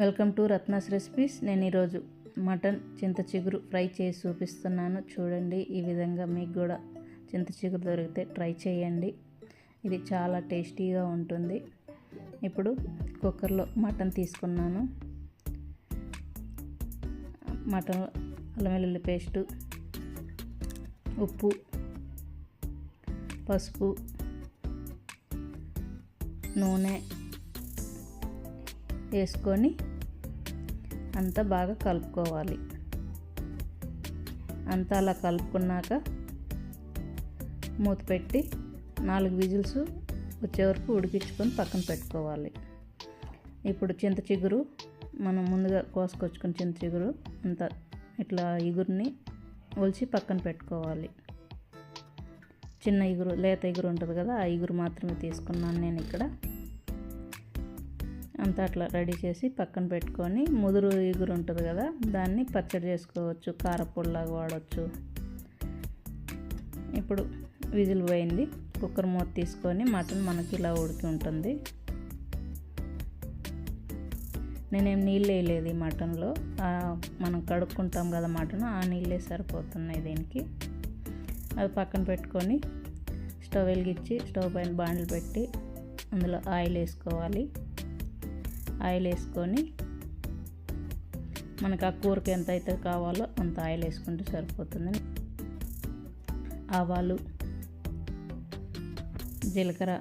Welcome to Ratna's recipes. నేను ఈరోజు mutton చింత చిగురు ఫ్రై చేసి చూపిస్తున్నాను. చూడండి, ఈ విధంగా మీకు కూడా చింత చిగురు దొరికితే ట్రై చేయండి. ఇది చాలా టేస్టీగా ఉంటుంది. ఇప్పుడు కుక్కర్లో మటన్ తీసుకున్నాను. మటన్, అల్లం వెల్లుల్లి పేస్టు, ఉప్పు, పసుపు, నూనె వేసుకొని అంతా బాగా కలుపుకోవాలి. అంతా అలా కలుపుకున్నాక మూత పెట్టి 4 విజిల్స్ వచ్చే వరకు ఉడికించుకొని పక్కన పెట్టుకోవాలి. ఇప్పుడు చింత చిగురు మనం ముందుగా కోసుకొచ్చుకుని చింత చిగురు అంతా ఇట్లా ఇగురుని ఒలిచి పక్కన పెట్టుకోవాలి. చిన్న ఇగురు, లేత ఇగురు ఉంటుంది కదా, ఆ ఇగురు మాత్రమే తీసుకున్నాను నేను ఇక్కడ. అంతా అట్లా రెడీ చేసి పక్కన పెట్టుకొని, ముదురు ఇగురు ఉంటుంది కదా, దాన్ని పచ్చడి చేసుకోవచ్చు, కారపొడిలాగా వాడవచ్చు. ఇప్పుడు విజిల్ పోయింది. కుక్కర్ మూత తీసుకొని మటన్ మనకి ఇలా ఉడికి ఉంటుంది. నేనేం నీళ్ళు వేయలేదు ఈ మటన్లో. మనం కడుక్కుంటాం కదా మటన్, ఆ నీళ్ళే సరిపోతున్నాయి దీనికి. అది పక్కన పెట్టుకొని స్టవ్ వెలిగించి స్టవ్ పైన బాండిల్ పెట్టి అందులో ఆయిల్ వేసుకోవాలి. ఆయిల్ వేసుకొని మనకు ఆ కూరకి ఎంత అయితే కావాలో అంత ఆయిల్ వేసుకుంటే సరిపోతుంది. ఆవాలు, జీలకర్ర,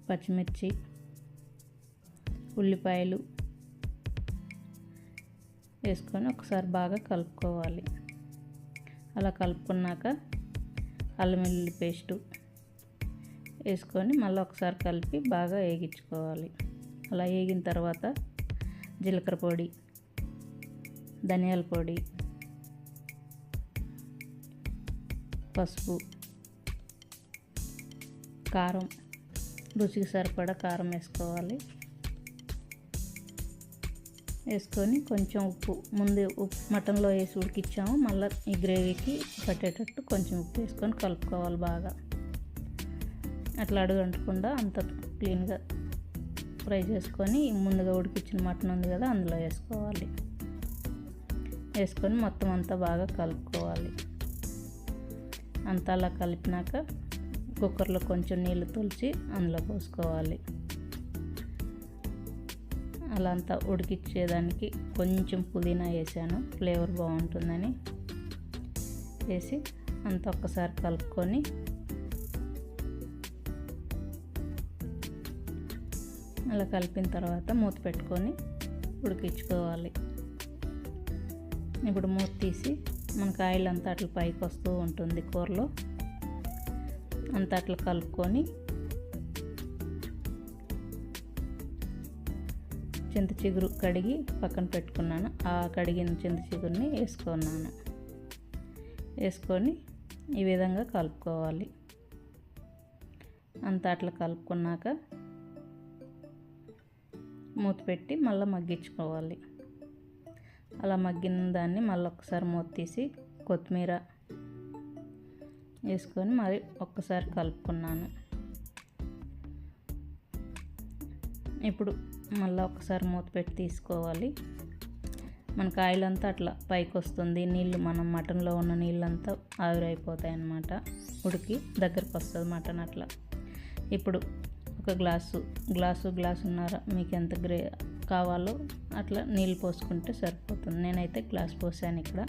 పచ్చిమిర్చి, ఉల్లిపాయలు వేసుకొని ఒకసారి బాగా కలుపుకోవాలి. అలా కలుపుకున్నాక అల్లం వెల్లుల్లి పేస్టు వేసుకొని మళ్ళీ ఒకసారి కలిపి బాగా వేగించుకోవాలి. అలా వేగిన తర్వాత జీలకర్ర పొడి, ధనియాల పొడి, పసుపు, కారం, రుచికి సరిపడా కారం వేసుకోవాలి. వేసుకొని కొంచెం ఉప్పు, ముందు ఉప్పు మటన్లో వేసి ఉడికిచ్చాము, మళ్ళీ ఈ గ్రేవీకి పట్టేటట్టు కొంచెం ఉప్పు వేసుకొని కలుపుకోవాలి బాగా. అట్లా అడుగంటకుండా అంత క్లీన్గా ఫ్రై చేసుకొని ముందుగా ఉడికించిన మటన్ ఉంది కదా అందులో వేసుకోవాలి. వేసుకొని మొత్తం అంతా బాగా కలుపుకోవాలి. అంతా అలా కలిపినాక కుక్కర్లో కొంచెం నీళ్ళు తొలిచి అందులో పోసుకోవాలి. అలా అంతా ఉడికిచ్చేదానికి కొంచెం పుదీనా వేసాను, ఫ్లేవర్ బాగుంటుందని వేసి అంతా ఒక్కసారి కలుపుకొని అలా కలిపిన తర్వాత మూత పెట్టుకొని ఉడికించుకోవాలి. ఇప్పుడు మూత తీసి మనకు ఆయిల్ అంతా అట్లా పైకి వస్తూ ఉంటుంది కూరలో. అంతా అట్లా కలుపుకొని చింత చిగురు కడిగి పక్కన పెట్టుకున్నాను. ఆ కడిగిన చింత చిగురుని వేసుకొని ఈ విధంగా కలుపుకోవాలి. అంతా అట్లా కలుపుకున్నాక మూత పెట్టి మళ్ళీ మగ్గించుకోవాలి. అలా మగ్గిన దాన్ని మళ్ళీ ఒక్కసారి మూత తీసి కొత్తిమీర వేసుకొని మరి ఒక్కసారి కలుపుకున్నాను. ఇప్పుడు మళ్ళీ ఒకసారి మూత పెట్టి తీసుకోవాలి. మనకు ఆయిల్ అంతా అట్లా పైకి వస్తుంది, నీళ్ళు మనం మటన్లో ఉన్న నీళ్ళంతా ఆవిరైపోతాయి అన్నమాట. ఉడికి దగ్గరకు వస్తుంది మటన్. అట్లా ఇప్పుడు ఒక గ్లాసున్నర మీకు ఎంత కావాలో అట్లా నీళ్ళు పోసుకుంటే సరిపోతుంది. నేనైతే గ్లాస్ పోసాను ఇక్కడ.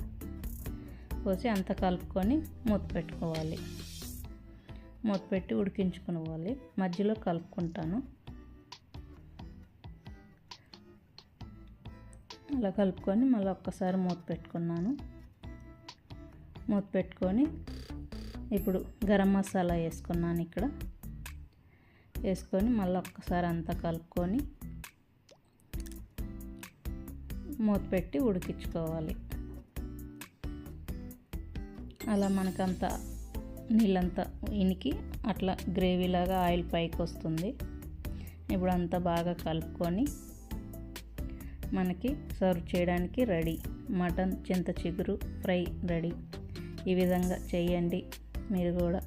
పోసి అంతా కలుపుకొని మూత పెట్టుకోవాలి. మూత పెట్టి ఉడికించుకోవాలి. మధ్యలో కలుపుకుంటాను. అలా కలుపుకొని మళ్ళీ ఒక్కసారి మూత పెట్టుకున్నాను. మూత పెట్టుకొని ఇప్పుడు గరం మసాలా వేసుకున్నాను ఇక్కడ. వేసుకొని మళ్ళీ ఒక్కసారి అంతా కలుపుకొని మూత పెట్టి ఉడికించుకోవాలి. అలా మనకంతా నీళ్ళంతా ఇనికి అట్లా గ్రేవీలాగా ఆయిల్ పైకి వస్తుంది. ఇప్పుడు అంతా బాగా కలుపుకొని మనకి సర్వ్ చేయడానికి రెడీ. మటన్ చింత చిగురు ఫ్రై రెడీ. ఈ విధంగా చేయండి. మీరు కూడా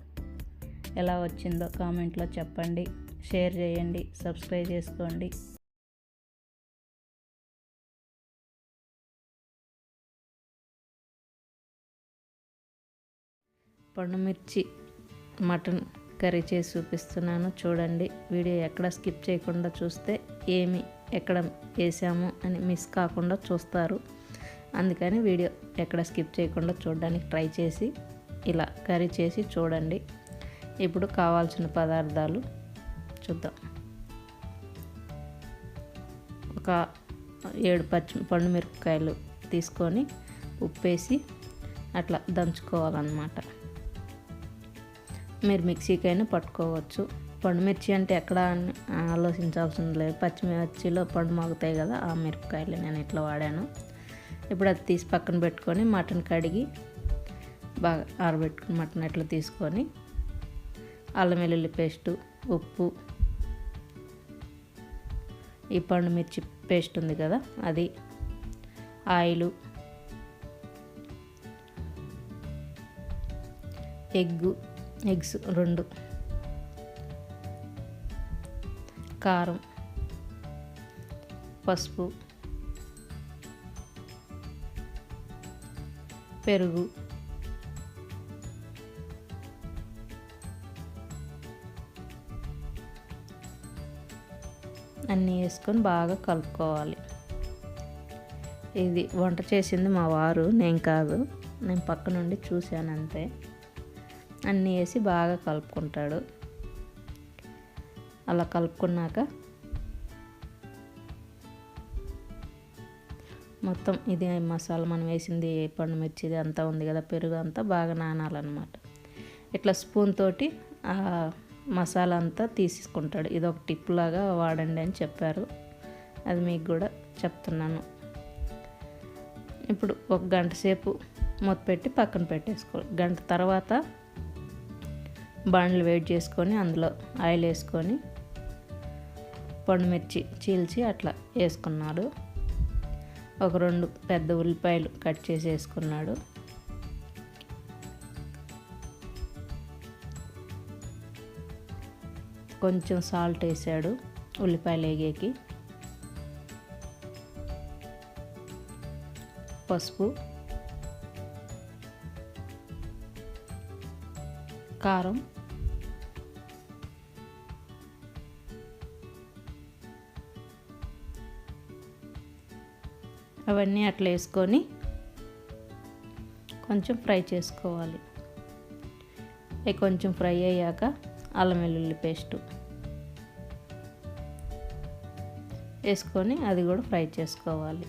ఎలా వచ్చిందో కామెంట్లో చెప్పండి. షేర్ చేయండి, సబ్స్క్రైబ్ చేసుకోండి. పండుమిర్చి మటన్ కర్రీ చేసి చూపిస్తున్నాను, చూడండి. వీడియో ఎక్కడ స్కిప్ చేయకుండా చూస్తే ఏమి ఎక్కడ వేసాము అని మిస్ కాకుండా చూస్తారు. అందుకని వీడియో ఎక్కడ స్కిప్ చేయకుండా చూడడానికి ట్రై చేసి ఇలా కర్రీ చేసి చూడండి. ఇప్పుడు కావాల్సిన పదార్థాలు చూద్దాం. ఒక 7 పండుమిరపకాయలు తీసుకొని ఉప్పేసి అట్లా దంచుకోవాలన్నమాట. మీరు మిక్సీకైనా పట్టుకోవచ్చు. పండుమిర్చి అంటే ఎక్కడ ఆలోచించాల్సింది లేదు, పచ్చిమిర్చిలో పండు మాగుతాయి కదా, ఆ మిరపకాయలు నేను ఇట్లా వాడాను. ఇప్పుడు అది తీసి పక్కన పెట్టుకొని మటన్ కడిగి బాగా ఆరబెట్టుకుని మటన్ ఎట్లా తీసుకొని అల్లం వెల్లుల్లి పేస్టు, ఉప్పు, ఈ పండుమిర్చి పేస్ట్ ఉంది కదా అది, ఆయిలు, ఎగ్స్ 2, కారం, పసుపు, పెరుగు, అన్నీ వేసుకొని బాగా కలుపుకోవాలి. ఇది వంట చేసింది మా వారు, నేను కాదు, నేను పక్క నుండి చూశాను అంతే. అన్నీ వేసి బాగా కలుపుకుంటాడు. అలా కలుపుకున్నాక మొత్తం ఇది మసాలా మనం వేసింది పండుమిర్చిది అంతా ఉంది కదా, పెరుగు అంతా బాగా నానాలన్నమాట. ఇట్లా స్పూన్ తోటి ఆ మసాలా అంతా తీసుకుంటాడు. ఇది ఒక టిప్ లాగా వాడండి అని చెప్పారు, అది మీకు కూడా చెప్తున్నాను. ఇప్పుడు 1 గంట సేపు మూత పెట్టి పక్కన పెట్టేసుకోవాలి. గంట తర్వాత బాండ్లు వేడి చేసుకొని అందులో ఆయిల్ వేసుకొని పండుమిర్చి చీల్చి అట్లా వేసుకున్నాడు. ఒక 2 పెద్ద ఉల్లిపాయలు కట్ చేసి వేసుకున్నాడు. కొంచెం సాల్ట్ వేసాడు ఉల్లిపాయలు వేగేకి. పసుపు, కారం, అవన్నీ అట్లా వేసుకొని కొంచెం ఫ్రై చేసుకోవాలి. అవి కొంచెం ఫ్రై అయ్యాక అల్లం వెల్లుల్లి పేస్టు వేసుకొని అది కూడా ఫ్రై చేసుకోవాలి.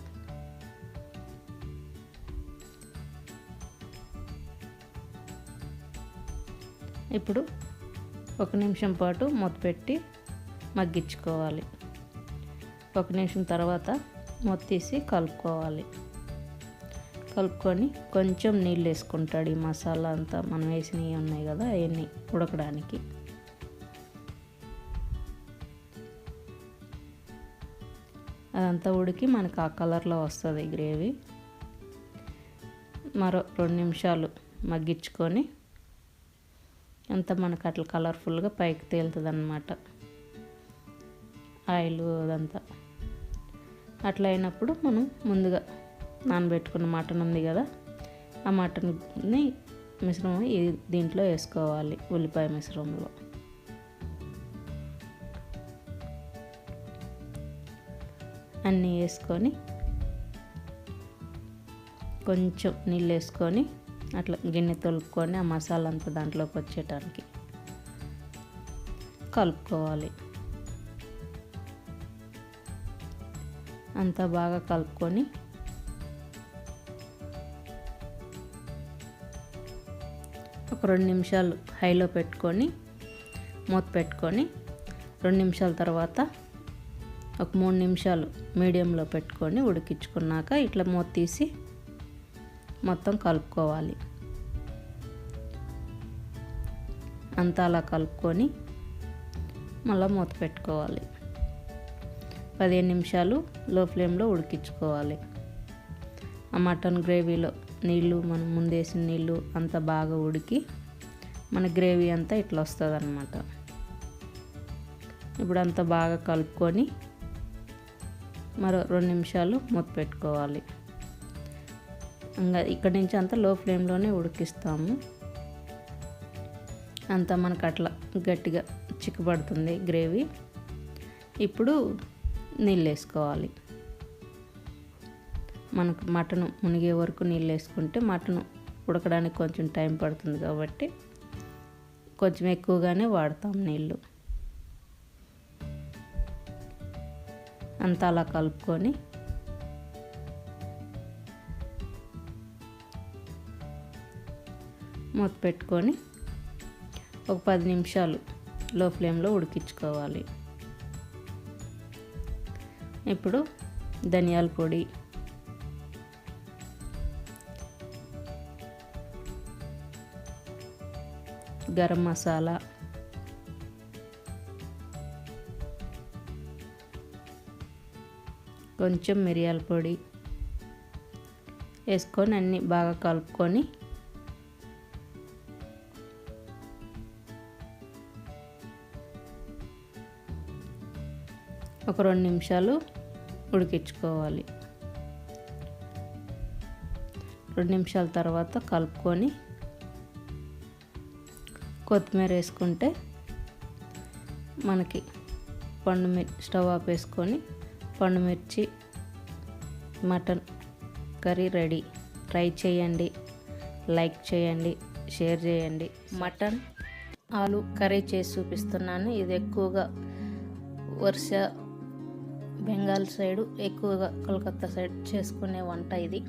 ఇప్పుడు 1 నిమిషం పాటు మూత పెట్టి మగ్గించుకోవాలి. 1 నిమిషం తర్వాత మూత తీసి కలుపుకోవాలి. కలుపుకొని కొంచెం నీళ్ళు వేసుకుంటాడు. ఈ మసాలా అంతా మనం వేసినవి ఉన్నాయి కదా అవన్నీ ఉడకడానికి. అదంతా ఉడికి మనకు ఆ కలర్లో వస్తుంది గ్రేవీ. మరో 2 నిమిషాలు మగ్గించుకొని అంతా మనకు అట్లా కలర్ఫుల్గా పైకి తేలుతుంది అన్నమాట ఆయిల్ అదంతా. అట్లా అయినప్పుడు మనం ముందుగా నానబెట్టుకున్న మటన్ ఉంది కదా, ఆ మటన్ని మిశ్రమం దీంట్లో వేసుకోవాలి. ఉల్లిపాయ మిశ్రమంలో అన్నీ వేసుకొని కొంచెం నీళ్ళు వేసుకొని అట్లా గిన్నె తొలుపుకొని ఆ మసాలా అంతా దాంట్లోకి వచ్చేటానికి కలుపుకోవాలి. అంతా బాగా కలుపుకొని ఒక 2 నిమిషాలు హైలో పెట్టుకొని మూత పెట్టుకొని 2 నిమిషాల తర్వాత ఒక 3 నిమిషాలు మీడియంలో పెట్టుకొని ఉడికించుకున్నాక ఇట్లా మూత తీసి మొత్తం కలుపుకోవాలి. అంతా అలా కలుపుకొని మళ్ళీ మూత పెట్టుకోవాలి. 15 నిమిషాలు లో ఫ్లేమ్లో ఉడికించుకోవాలి. ఆ మటన్ గ్రేవీలో నీళ్ళు మనం ముందేసిన నీళ్ళు అంతా బాగా ఉడికి మన గ్రేవీ అంతా ఇట్లా వస్తుంది అన్నమాట. ఇప్పుడు అంతా బాగా కలుపుకొని మరో 2 నిమిషాలు మూత పెట్టుకోవాలి. ఇంకా ఇక్కడి నుంచి అంతా లో ఫ్లేమ్లోనే ఉడికిస్తాము. అంతా మనకు అట్లా గట్టిగా చిక్కబడుతుంది గ్రేవీ. ఇప్పుడు నీళ్ళు వేసుకోవాలి. మనకు మటన్ మునిగే వరకు నీళ్ళు వేసుకుంటే మటన్ ఉడకడానికి కొంచెం టైం పడుతుంది కాబట్టి కొంచెం ఎక్కువగానే వాడతాం నీళ్ళు. అంతా అలా కలుపుకొని మూత పెట్టుకొని ఒక 10 నిమిషాలు లో ఫ్లేమ్లో ఉడికించుకోవాలి. ఇప్పుడు ధనియాల పొడి, గరం మసాలా, కొంచెం మిరియాల పొడి వేసుకొని అన్నీ బాగా కలుపుకొని ఒక 2 నిమిషాలు ఉడికించుకోవాలి. 2 నిమిషాల తర్వాత కలుపుకొని కొత్తిమీర వేసుకుంటే మనకి స్టవ్ ఆపేసుకొని పండుమిర్చి మటన్ కర్రీ రెడీ. ట్రై చేయండి, లైక్ చేయండి, షేర్ చేయండి. మటన్ ఆలు కర్రీ చేసి చూపిస్తున్నాను. ఇది ఎక్కువగా ఒరిస్సా, బెంగాల్ సైడు, ఎక్కువగా కోల్కతా సైడ్ చేసుకునే వంట. ఇది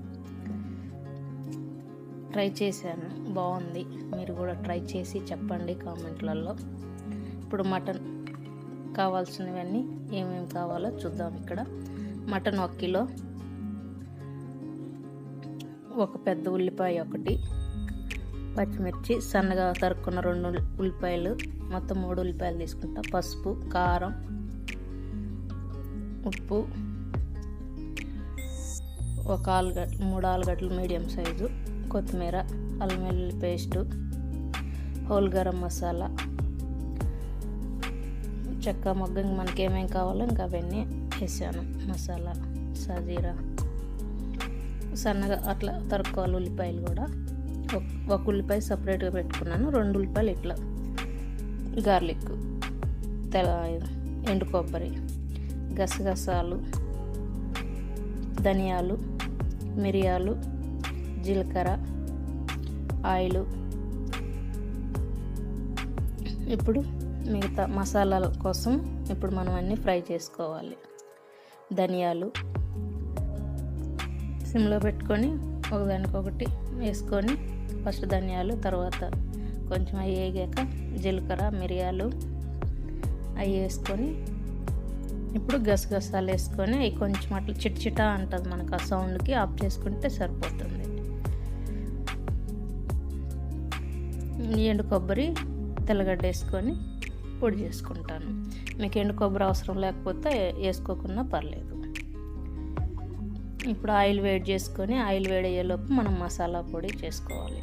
ట్రై చేశాను, బాగుంది. మీరు కూడా ట్రై చేసి చెప్పండి కామెంట్లలో. ఇప్పుడు మటన్ కావాల్సినవన్నీ ఏమేమి కావాలో చూద్దాం. ఇక్కడ మటన్ 1 కిలో, ఒక పెద్ద ఉల్లిపాయ 1, పచ్చిమిర్చి సన్నగా తరుక్కున్న 2 ఉల్లిపాయలు, మొత్తం 3 ఉల్లిపాయలు తీసుకుంటా. పసుపు, కారం, ఉప్పు, ఒక 3 ఆలుగడ్డలు మీడియం సైజు, కొత్తిమీర, అల్లం వెల్లుల్లి పేస్టు, హోల్ గరం మసాలా, చెక్క మొగ్గ, మనకి ఏమేమి కావాలో ఇంకా అవన్నీ వేసాను. మసాలా, సాజీరా సన్నగా అట్లా తరుక్కోవాలి. ఉల్లిపాయలు కూడా ఒక ఉల్లిపాయ సపరేట్గా పెట్టుకున్నాను. 2 ఉల్లిపాయలు ఇట్లా, గార్లిక్, ఎండు కొబ్బరి, గసగసాలు, ధనియాలు, మిరియాలు, జీలకర్ర, ఆయిల్. ఇప్పుడు మిగతా మసాలాల కోసం ఇప్పుడు మనం అన్నీ ఫ్రై చేసుకోవాలి. ధనియాలు సిమ్లో పెట్టుకొని ఒకదానికొకటి వేసుకొని ఫస్ట్ ధనియాలు, తర్వాత కొంచెం అవి వేగాక జీలకర్ర, మిరియాలు అవి వేసుకొని ఇప్పుడు గసగసాలు వేసుకొని అవి కొంచెం అట్లా చిట్చిటా అంటుంది మనకు. ఆ సౌండ్కి ఆఫ్ చేసుకుంటే సరిపోతుంది. ఎండు కొబ్బరి, తెల్లగడ్డ వేసుకొని పొడి చేసుకుంటాను. మీకు ఎండు కొబ్బరి అవసరం లేకపోతే వేసుకోకున్నా పర్లేదు. ఇప్పుడు ఆయిల్ వేడి చేసుకొని, ఆయిల్ వేడి అయ్యేలోపు మనం మసాలా పొడి చేసుకోవాలి.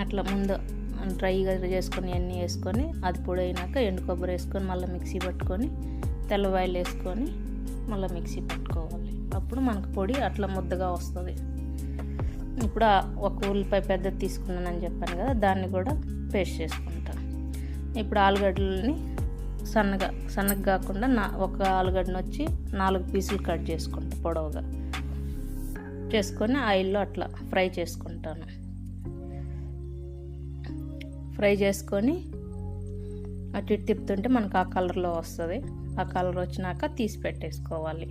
అట్లా ముందు డ్రైగా చేసుకొని అన్నీ వేసుకొని అది పొడి అయినాక ఎండు కొబ్బరి వేసుకొని మళ్ళీ మిక్సీ పట్టుకొని తెల్లవాయిలు వేసుకొని మళ్ళీ మిక్సీ పట్టుకోవాలి. అప్పుడు మనకు పొడి అట్లా ముద్దగా వస్తుంది. ఇప్పుడు ఒక ఉల్లిపాయ పెద్దది తీసుకున్నానని చెప్పాను కదా, దాన్ని కూడా పేస్ట్ చేసుకుంటాను. ఇప్పుడు ఆలుగడ్డలని సన్నగా కాకుండా ఒక ఆలుగడ్డను వచ్చి 4 పీసులు కట్ చేసుకుంటా పొడవుగా చేసుకొని ఆయిల్లో అట్లా ఫ్రై చేసుకుంటాను. ఫ్రై చేసుకొని అటు ఇటు తిప్పుతుంటే మనకు ఆ కలర్లో వస్తుంది. ఆ కలర్ వచ్చినాక తీసి పెట్టేసుకోవాలి.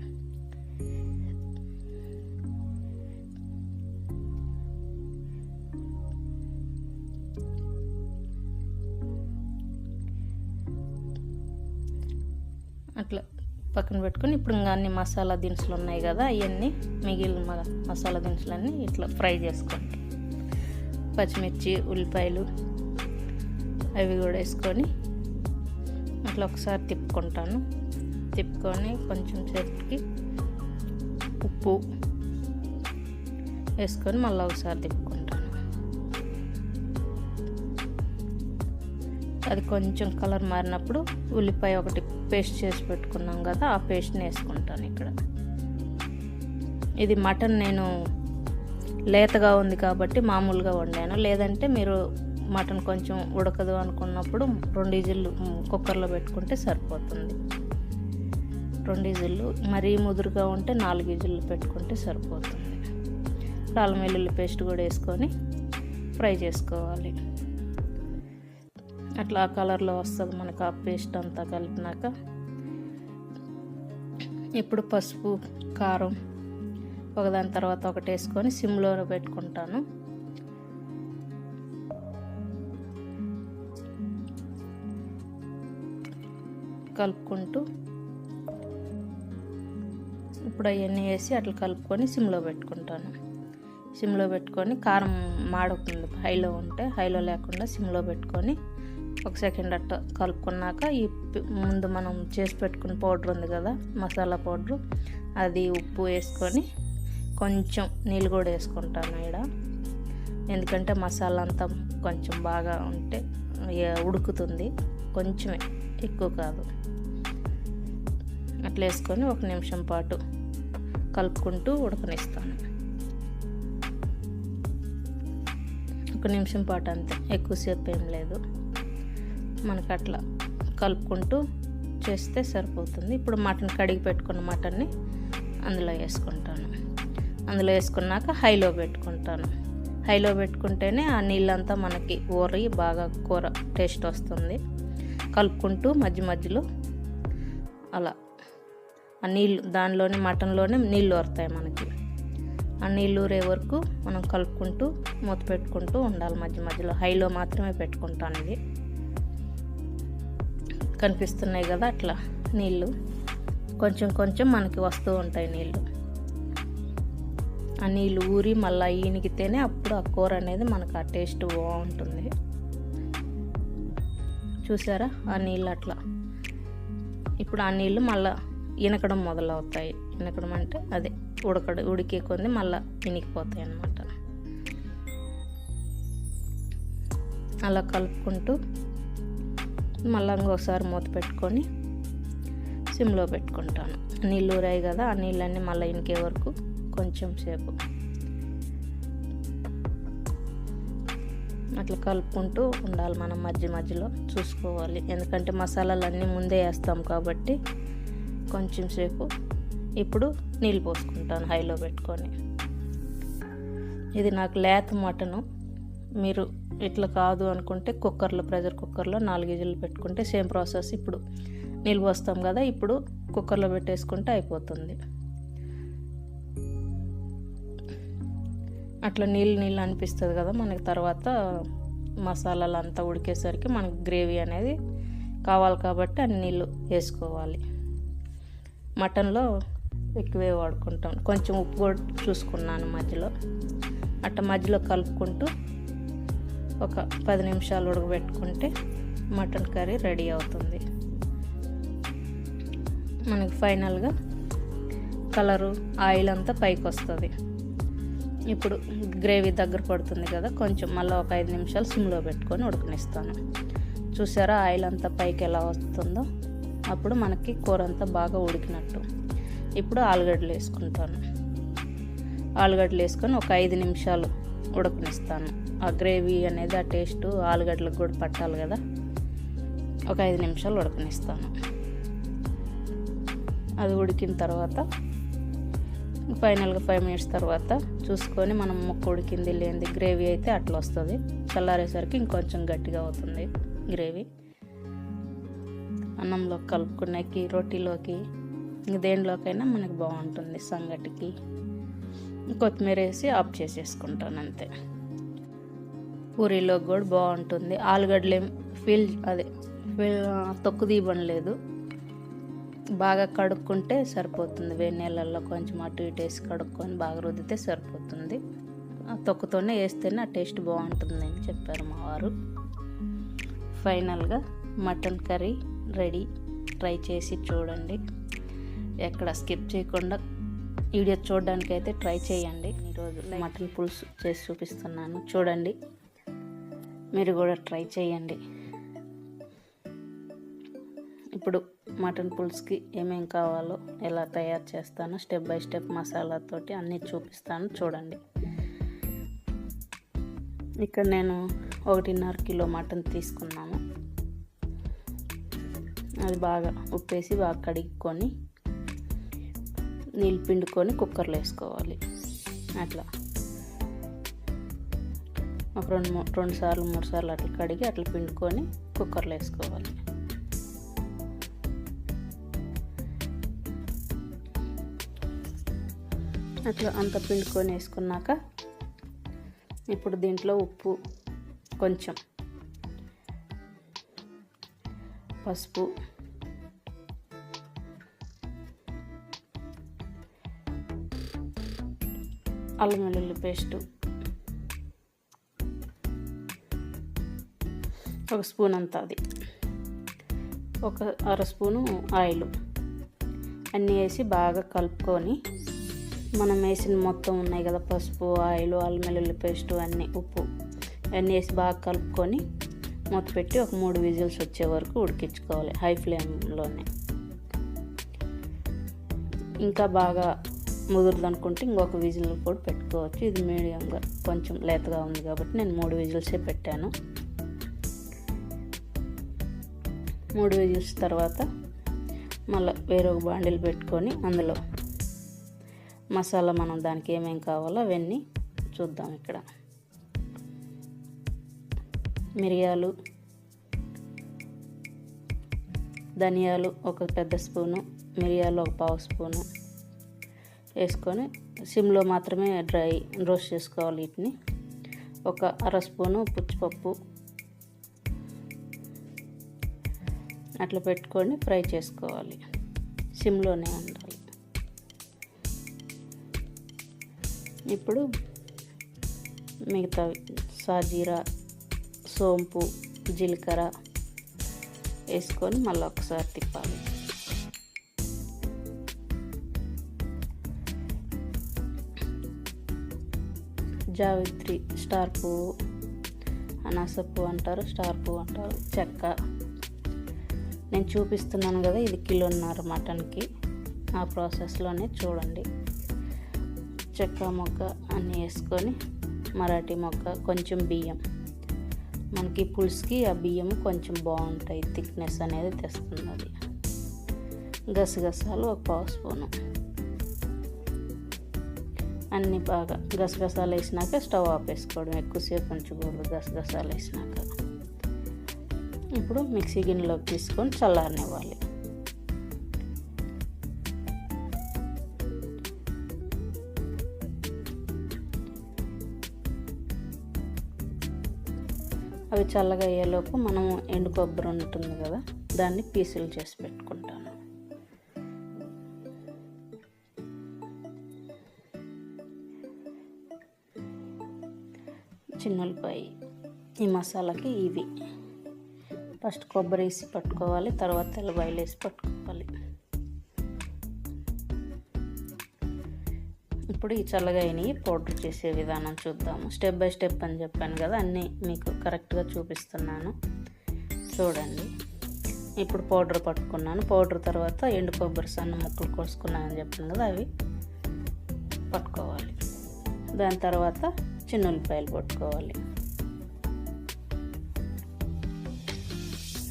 అట్లా పక్కన పెట్టుకొని ఇప్పుడు ఇంకా అన్ని మసాలా దినుసులు ఉన్నాయి కదా, అవన్నీ మిగిలిన మసాలా దినుసులన్నీ ఇట్లా ఫ్రై చేసుకుంటాం. పచ్చిమిర్చి, ఉల్లిపాయలు అవి కూడా వేసుకొని అట్లా ఒకసారి తిప్పుకుంటాను. తిప్పుకొని కొంచెం సేపటికి ఉప్పు వేసుకొని మళ్ళీ ఒకసారి తిప్పుకుంటాను. అది కొంచెం కలర్ మారినప్పుడు ఉల్లిపాయ ఒకటి పేస్ట్ చేసి పెట్టుకున్నాం కదా, ఆ పేస్ట్ని వేసుకుంటాను. ఇక్కడ ఇది మటన్ నేను లేతగా ఉంది కాబట్టి మామూలుగా వండాను. లేదంటే మీరు మటన్ కొంచెం ఉడకదు అనుకున్నప్పుడు 2 విజిల్లు కుక్కర్లో పెట్టుకుంటే సరిపోతుంది. 2 విజిల్లు, మరీ ముదురుగా ఉంటే 4 విజిల్లు పెట్టుకుంటే సరిపోతుంది. అల్లం వెల్లుల్లి పేస్ట్ కూడా వేసుకొని ఫ్రై చేసుకోవాలి. అట్లా ఆ కలర్లో వస్తుంది మనకు ఆ పేస్ట్ అంతా కలిపినాక. ఇప్పుడు పసుపు, కారం ఒకదాని తర్వాత ఒకటి వేసుకొని సిమ్లో పెట్టుకుంటాను. కలుపుకుంటూ ఇప్పుడు అవన్నీ వేసి అట్లా కలుపుకొని సిమ్లో పెట్టుకుంటాను. సిమ్లో పెట్టుకొని కారం మాడుతుంది, హైలో ఉంటే, హైలో లేకుండా సిమ్లో పెట్టుకొని 1 సెకండ్ అట్లా కలుపుకున్నాక ఈ ముందు మనం చేసి పెట్టుకున్న పౌడర్ ఉంది కదా, మసాలా పౌడరు, అది ఉప్పు వేసుకొని కొంచెం నీళ్ళు కూడా వేసుకుంటాను ఇక్కడ. ఎందుకంటే మసాలా అంతా కొంచెం బాగా ఉంటే ఉడుకుతుంది, కొంచెమే, ఎక్కువ కాదు. అట్లా వేసుకొని 1 నిమిషం పాటు కలుపుకుంటూ ఉడకనిస్తాను. 1 నిమిషం పాటు అంతే, ఎక్కువసేపు ఏం లేదు. మనకు అట్లా కలుపుకుంటూ చేస్తే సరిపోతుంది. ఇప్పుడు మటన్ కడిగి పెట్టుకున్న మటన్ని అందులో వేసుకుంటాను. అందులో వేసుకున్నాక హైలో పెట్టుకుంటాను. హైలో పెట్టుకుంటేనే ఆ నీళ్ళంతా మనకి ఊరి బాగా కూర టేస్ట్ వస్తుంది. కలుపుకుంటూ మధ్య మధ్యలో అలా ఆ నీళ్ళు దానిలోనే మటన్లోనే నీళ్ళు ఊరుతాయి మనకి. ఆ నీళ్ళు ఊరే వరకు మనం కలుపుకుంటూ మూత పెట్టుకుంటూ ఉండాలి. మధ్య మధ్యలో హైలో మాత్రమే పెట్టుకుంటాను. ఇది కనిపిస్తున్నాయి కదా అట్లా నీళ్ళు కొంచెం కొంచెం మనకి వస్తూ ఉంటాయి నీళ్ళు. ఆ నీళ్ళు ఊరి మళ్ళీ ఈనిగితేనే అప్పుడు ఆ కూర అనేది మనకు ఆ టేస్ట్ బాగుంటుంది. చూసారా ఆ నీళ్ళు అట్లా. ఇప్పుడు ఆ నీళ్ళు మళ్ళీ ఇనకడం మొదలవుతాయి. ఇనకడం అంటే అదే ఉడికే కొంది మళ్ళీ ఇనికిపోతాయి అన్నమాట. అలా కలుపుకుంటూ మళ్ళీ ఇంకోసారి మూత పెట్టుకొని సిమ్లో పెట్టుకుంటాను. నీళ్ళు ఊరాయి కదా, ఆ నీళ్ళన్నీ మళ్ళీ ఇనికే వరకు కొంచెం సేపు అట్లా కలుపుకుంటూ ఉండాలి. మనం మధ్య మధ్యలో చూసుకోవాలి, ఎందుకంటే మసాలాలన్నీ ముందే వేస్తాం కాబట్టి కొంచెం సేపు. ఇప్పుడు నీళ్ళు పోసుకుంటాను హైలో పెట్టుకొని. ఇది నాకు లేత మటను. మీరు ఇట్లా కాదు అనుకుంటే కుక్కర్లో, ప్రెషర్ కుక్కర్లో 4 విజిల్లు పెట్టుకుంటే సేమ్ ప్రాసెస్. ఇప్పుడు నీళ్ళు పోస్తాం కదా, ఇప్పుడు కుక్కర్లో పెట్టేసుకుంటే అయిపోతుంది. అట్లా నీళ్ళు అనిపిస్తుంది కదా మనకి. తర్వాత మసాలాలు అంతా ఉడికేసరికి మనకు గ్రేవీ అనేది కావాలి కాబట్టి అన్ని నీళ్ళు వేసుకోవాలి. మటన్లో ఎక్కువే వాడుకుంటాం. కొంచెం ఉప్పు కూడా చూసుకున్నాను మధ్యలో. అట్లా మధ్యలో కలుపుకుంటూ ఒక 10 నిమిషాలు ఉడకబెట్టుకుంటే మటన్ కర్రీ రెడీ అవుతుంది. మనకి ఫైనల్గా కలరు, ఆయిల్ అంతా పైకి వస్తుంది. ఇప్పుడు గ్రేవీ దగ్గర పడుతుంది కదా, కొంచెం మళ్ళీ ఒక 5 నిమిషాలు సిమ్లో పెట్టుకొని ఉడకనిస్తాను. చూసారా ఆయిల్ అంతా పైకి ఎలా వస్తుందో, అప్పుడు మనకి కూర అంతా బాగా ఉడికినట్టు. ఇప్పుడు ఆలుగడ్డలు వేసుకుంటాను. ఆలుగడ్డలు వేసుకొని ఒక 5 నిమిషాలు ఉడకనిస్తాను. ఆ గ్రేవీ అనేది ఆ టేస్ట్ ఆలుగడ్డలకు కూడా పట్టాలి కదా, ఒక 5 నిమిషాలు ఉడకనిస్తాను. అది ఉడికిన తర్వాత ఫైనల్గా 5 మినిట్స్ తర్వాత చూసుకొని మనం ముక్క ఉడికింది లేనిది, గ్రేవీ అయితే అట్లా వస్తుంది. చల్లారేసరికి ఇంకొంచెం గట్టిగా అవుతుంది గ్రేవీ. అన్నంలో కలుపుకునేకి, రోటీలోకి, దేనిలోకైనా మనకి బాగుంటుంది. సంగటికి కొత్తిమీర వేసి ఆఫ్ చేసేసుకుంటాను అంతే. పూరీలో కూడా బాగుంటుంది. ఆలుగడ్డలు తొక్కు తీయబడలేదు, బాగా కడుక్కుంటే సరిపోతుంది. వేడి నీళ్ళల్లో కొంచెం అటు ఇటు వేసి కడుక్కొని బాగా రుద్దితే సరిపోతుంది. ఆ తొక్కుతోనే వేస్తేనే ఆ టేస్ట్ బాగుంటుంది అని చెప్పారు మా వారు. ఫైనల్గా మటన్ కర్రీ రెడీ. ట్రై చేసి చూడండి, ఎక్కడ స్కిప్ చేయకుండా వీడియో చూడడానికి అయితే ట్రై చేయండి. ఈరోజు మటన్ పులుసు చేసి చూపిస్తున్నాను, చూడండి, మీరు కూడా ట్రై చేయండి. ఇప్పుడు మటన్ పులుసుకి ఏమేం కావాలో, ఎలా తయారు చేస్తానో స్టెప్ బై స్టెప్ మసాలాతోటి అన్నీ చూపిస్తాను, చూడండి. ఇక్కడ నేను 1.5 కిలో మటన్ తీసుకున్నాను. అది బాగా ఉప్పేసి బాగా కడుక్కొని నీళ్ళు పిండుకొని కుక్కర్లో వేసుకోవాలి. అట్లా ఒక 2 సార్లు 3 సార్లు అట్లా కడిగి అట్లా పిండుకొని కుక్కర్లో వేసుకోవాలి. అట్లా అంత పిండుకొని వేసుకున్నాక ఇప్పుడు దీంట్లో ఉప్పు, కొంచెం పసుపు, అల్లం వెల్లుల్లి పేస్టు, 1 స్పూన్ అంతా, అది 1/2 స్పూను ఆయిల్ అన్నీ వేసి బాగా కలుపుకొని మనం వేసిన మొత్తం ఉన్నాయి కదా పసుపు, ఆయిల్, అల్లం వెల్లుల్లి పేస్టు, అన్నీ ఉప్పు అన్నీ వేసి బాగా కలుపుకొని మూత పెట్టి ఒక 3 విజిల్స్ వచ్చే వరకు ఉడికించుకోవాలి హై ఫ్లేమ్లోనే. ఇంకా బాగా ముదురుదనుకుంటే ఇంకొక విజిల్ కూడా పెట్టుకోవచ్చు. ఇది మీడియంగా కొంచెం లేతగా ఉంది కాబట్టి నేను 3 విజిల్సే పెట్టాను. 3 విజిల్స్ తర్వాత మళ్ళీ వేరొక బాండిల్ పెట్టుకొని అందులో మసాలా మనం దానికి ఏమేమి కావాలో అవన్నీ చూద్దాం. ఇక్కడ మిరియాలు, ధనియాలు 1 పెద్ద స్పూను, మిరియాలు 1 పావు స్పూను వేసుకొని సిమ్లో మాత్రమే రోస్ట్ చేసుకోవాలి. వీటిని 1/2 స్పూను పుచ్చిపప్పు అట్లా పెట్టుకొని ఫ్రై చేసుకోవాలి. సిమ్లోనే ఉండాలి. ఇప్పుడు మిగతా సాజీరా, సోంపు, జీలకర్ర వేసుకొని మళ్ళీ ఒకసారి తిప్పాలి. జావిత్రి, స్టార్ పువ్వు, అనాస పువ్వు అంటారు, స్టార్ పువ్వు అంటారు, చెక్క. నేను చూపిస్తున్నాను కదా, ఇది 1.5 కిలో మటన్కి. ఆ ప్రాసెస్లోనే చూడండి. చెక్క మొగ్గ అన్నీ వేసుకొని మరాఠీ మొగ్గ, కొంచెం బియ్యం. మనకి పులుసుకి ఆ బియ్యం కొంచెం బాగుంటాయి, థిక్నెస్ అనేది తెస్తుంది అది. గసగసాలు 1 పావు స్పూను. అన్నీ బాగా గసగసాలు వేసినాక స్టవ్ ఆపేసుకోవడం, ఎక్కువసేపు ఉంచకూడదు గసగసాలు వేసినాక. ఇప్పుడు మిక్సీ గిన్నెలోకి తీసుకొని చల్లారనివ్వాలి. అవి చల్లగా అయ్యేలోపు మనం ఎండు కొబ్బరి ఉంటుంది కదా, దాన్ని పీసులు చేసి పెట్టుకుంటాను. చిన్నులపాయ, ఈ మసాలాకి ఇవి ఫస్ట్ కొబ్బరి వేసి పట్టుకోవాలి, తర్వాత తెల్లబాయలు వేసి పట్టుకోవాలి. ఇప్పుడు ఈ చల్లగా అయినవి పౌడర్ చేసే విధానం చూద్దాము. స్టెప్ బై స్టెప్ అని చెప్పాను కదా, అన్నీ మీకు కరెక్ట్గా చూపిస్తున్నాను చూడండి. ఇప్పుడు పౌడర్ పట్టుకున్నాను. పౌడర్ తర్వాత ఎండు కొబ్బరి సన్న ముక్కలు కోసుకున్నానని చెప్పాను కదా, అవి పట్టుకోవాలి. దాని తర్వాత చిన్నులపాయలు పట్టుకోవాలి.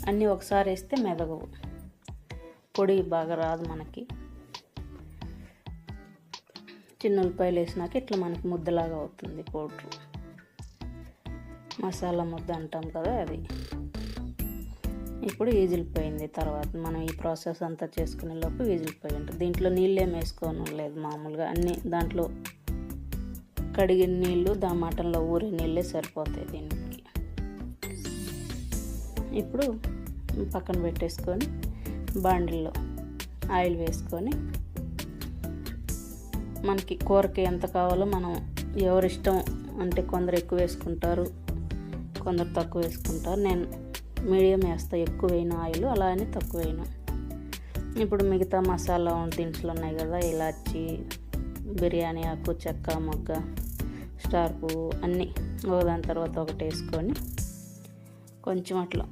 అన్నీ ఒకసారి వేస్తే మెదగవు, పొడి బాగా రాదు మనకి. చిన్నులపాయలు వేసినాక ఇట్లా మనకి ముద్దలాగా అవుతుంది పౌడరు. మసాలా ముద్ద అంటాం కదా అది. ఇప్పుడు ఈజిలిపోయింది. తర్వాత మనం ఈ ప్రాసెస్ అంతా చేసుకునే లోపు ఈజిలిపోయి ఉంటుంది. దీంట్లో నీళ్ళు ఏమి వేసుకోను లేదు, మామూలుగా అన్నీ దాంట్లో కడిగిన నీళ్ళు, మటన్లో ఊరే నీళ్ళే సరిపోతాయి దీనికి. ఇప్పుడు పక్కన పెట్టేసుకొని బాండిల్లో ఆయిల్ వేసుకొని మనకి కూరకి ఎంత కావాలో మనం ఎవరిష్టం అంటే కొందరు ఎక్కువ వేసుకుంటారు, కొందరు తక్కువ వేసుకుంటారు. నేను మీడియం వేస్తా, ఎక్కువ వేయను ఆయిల్, అలా అని తక్కువ వేయను. ఇప్పుడు మిగతా మసాలా దినుసులు ఉన్నాయి కదా, ఇలాచి, బిర్యానీ ఆకు, చెక్క మొగ్గ, స్టార్ పువ్వు అన్నీ ఒకదాని తర్వాత ఒకటి వేసుకొని కొంచెం అట్లా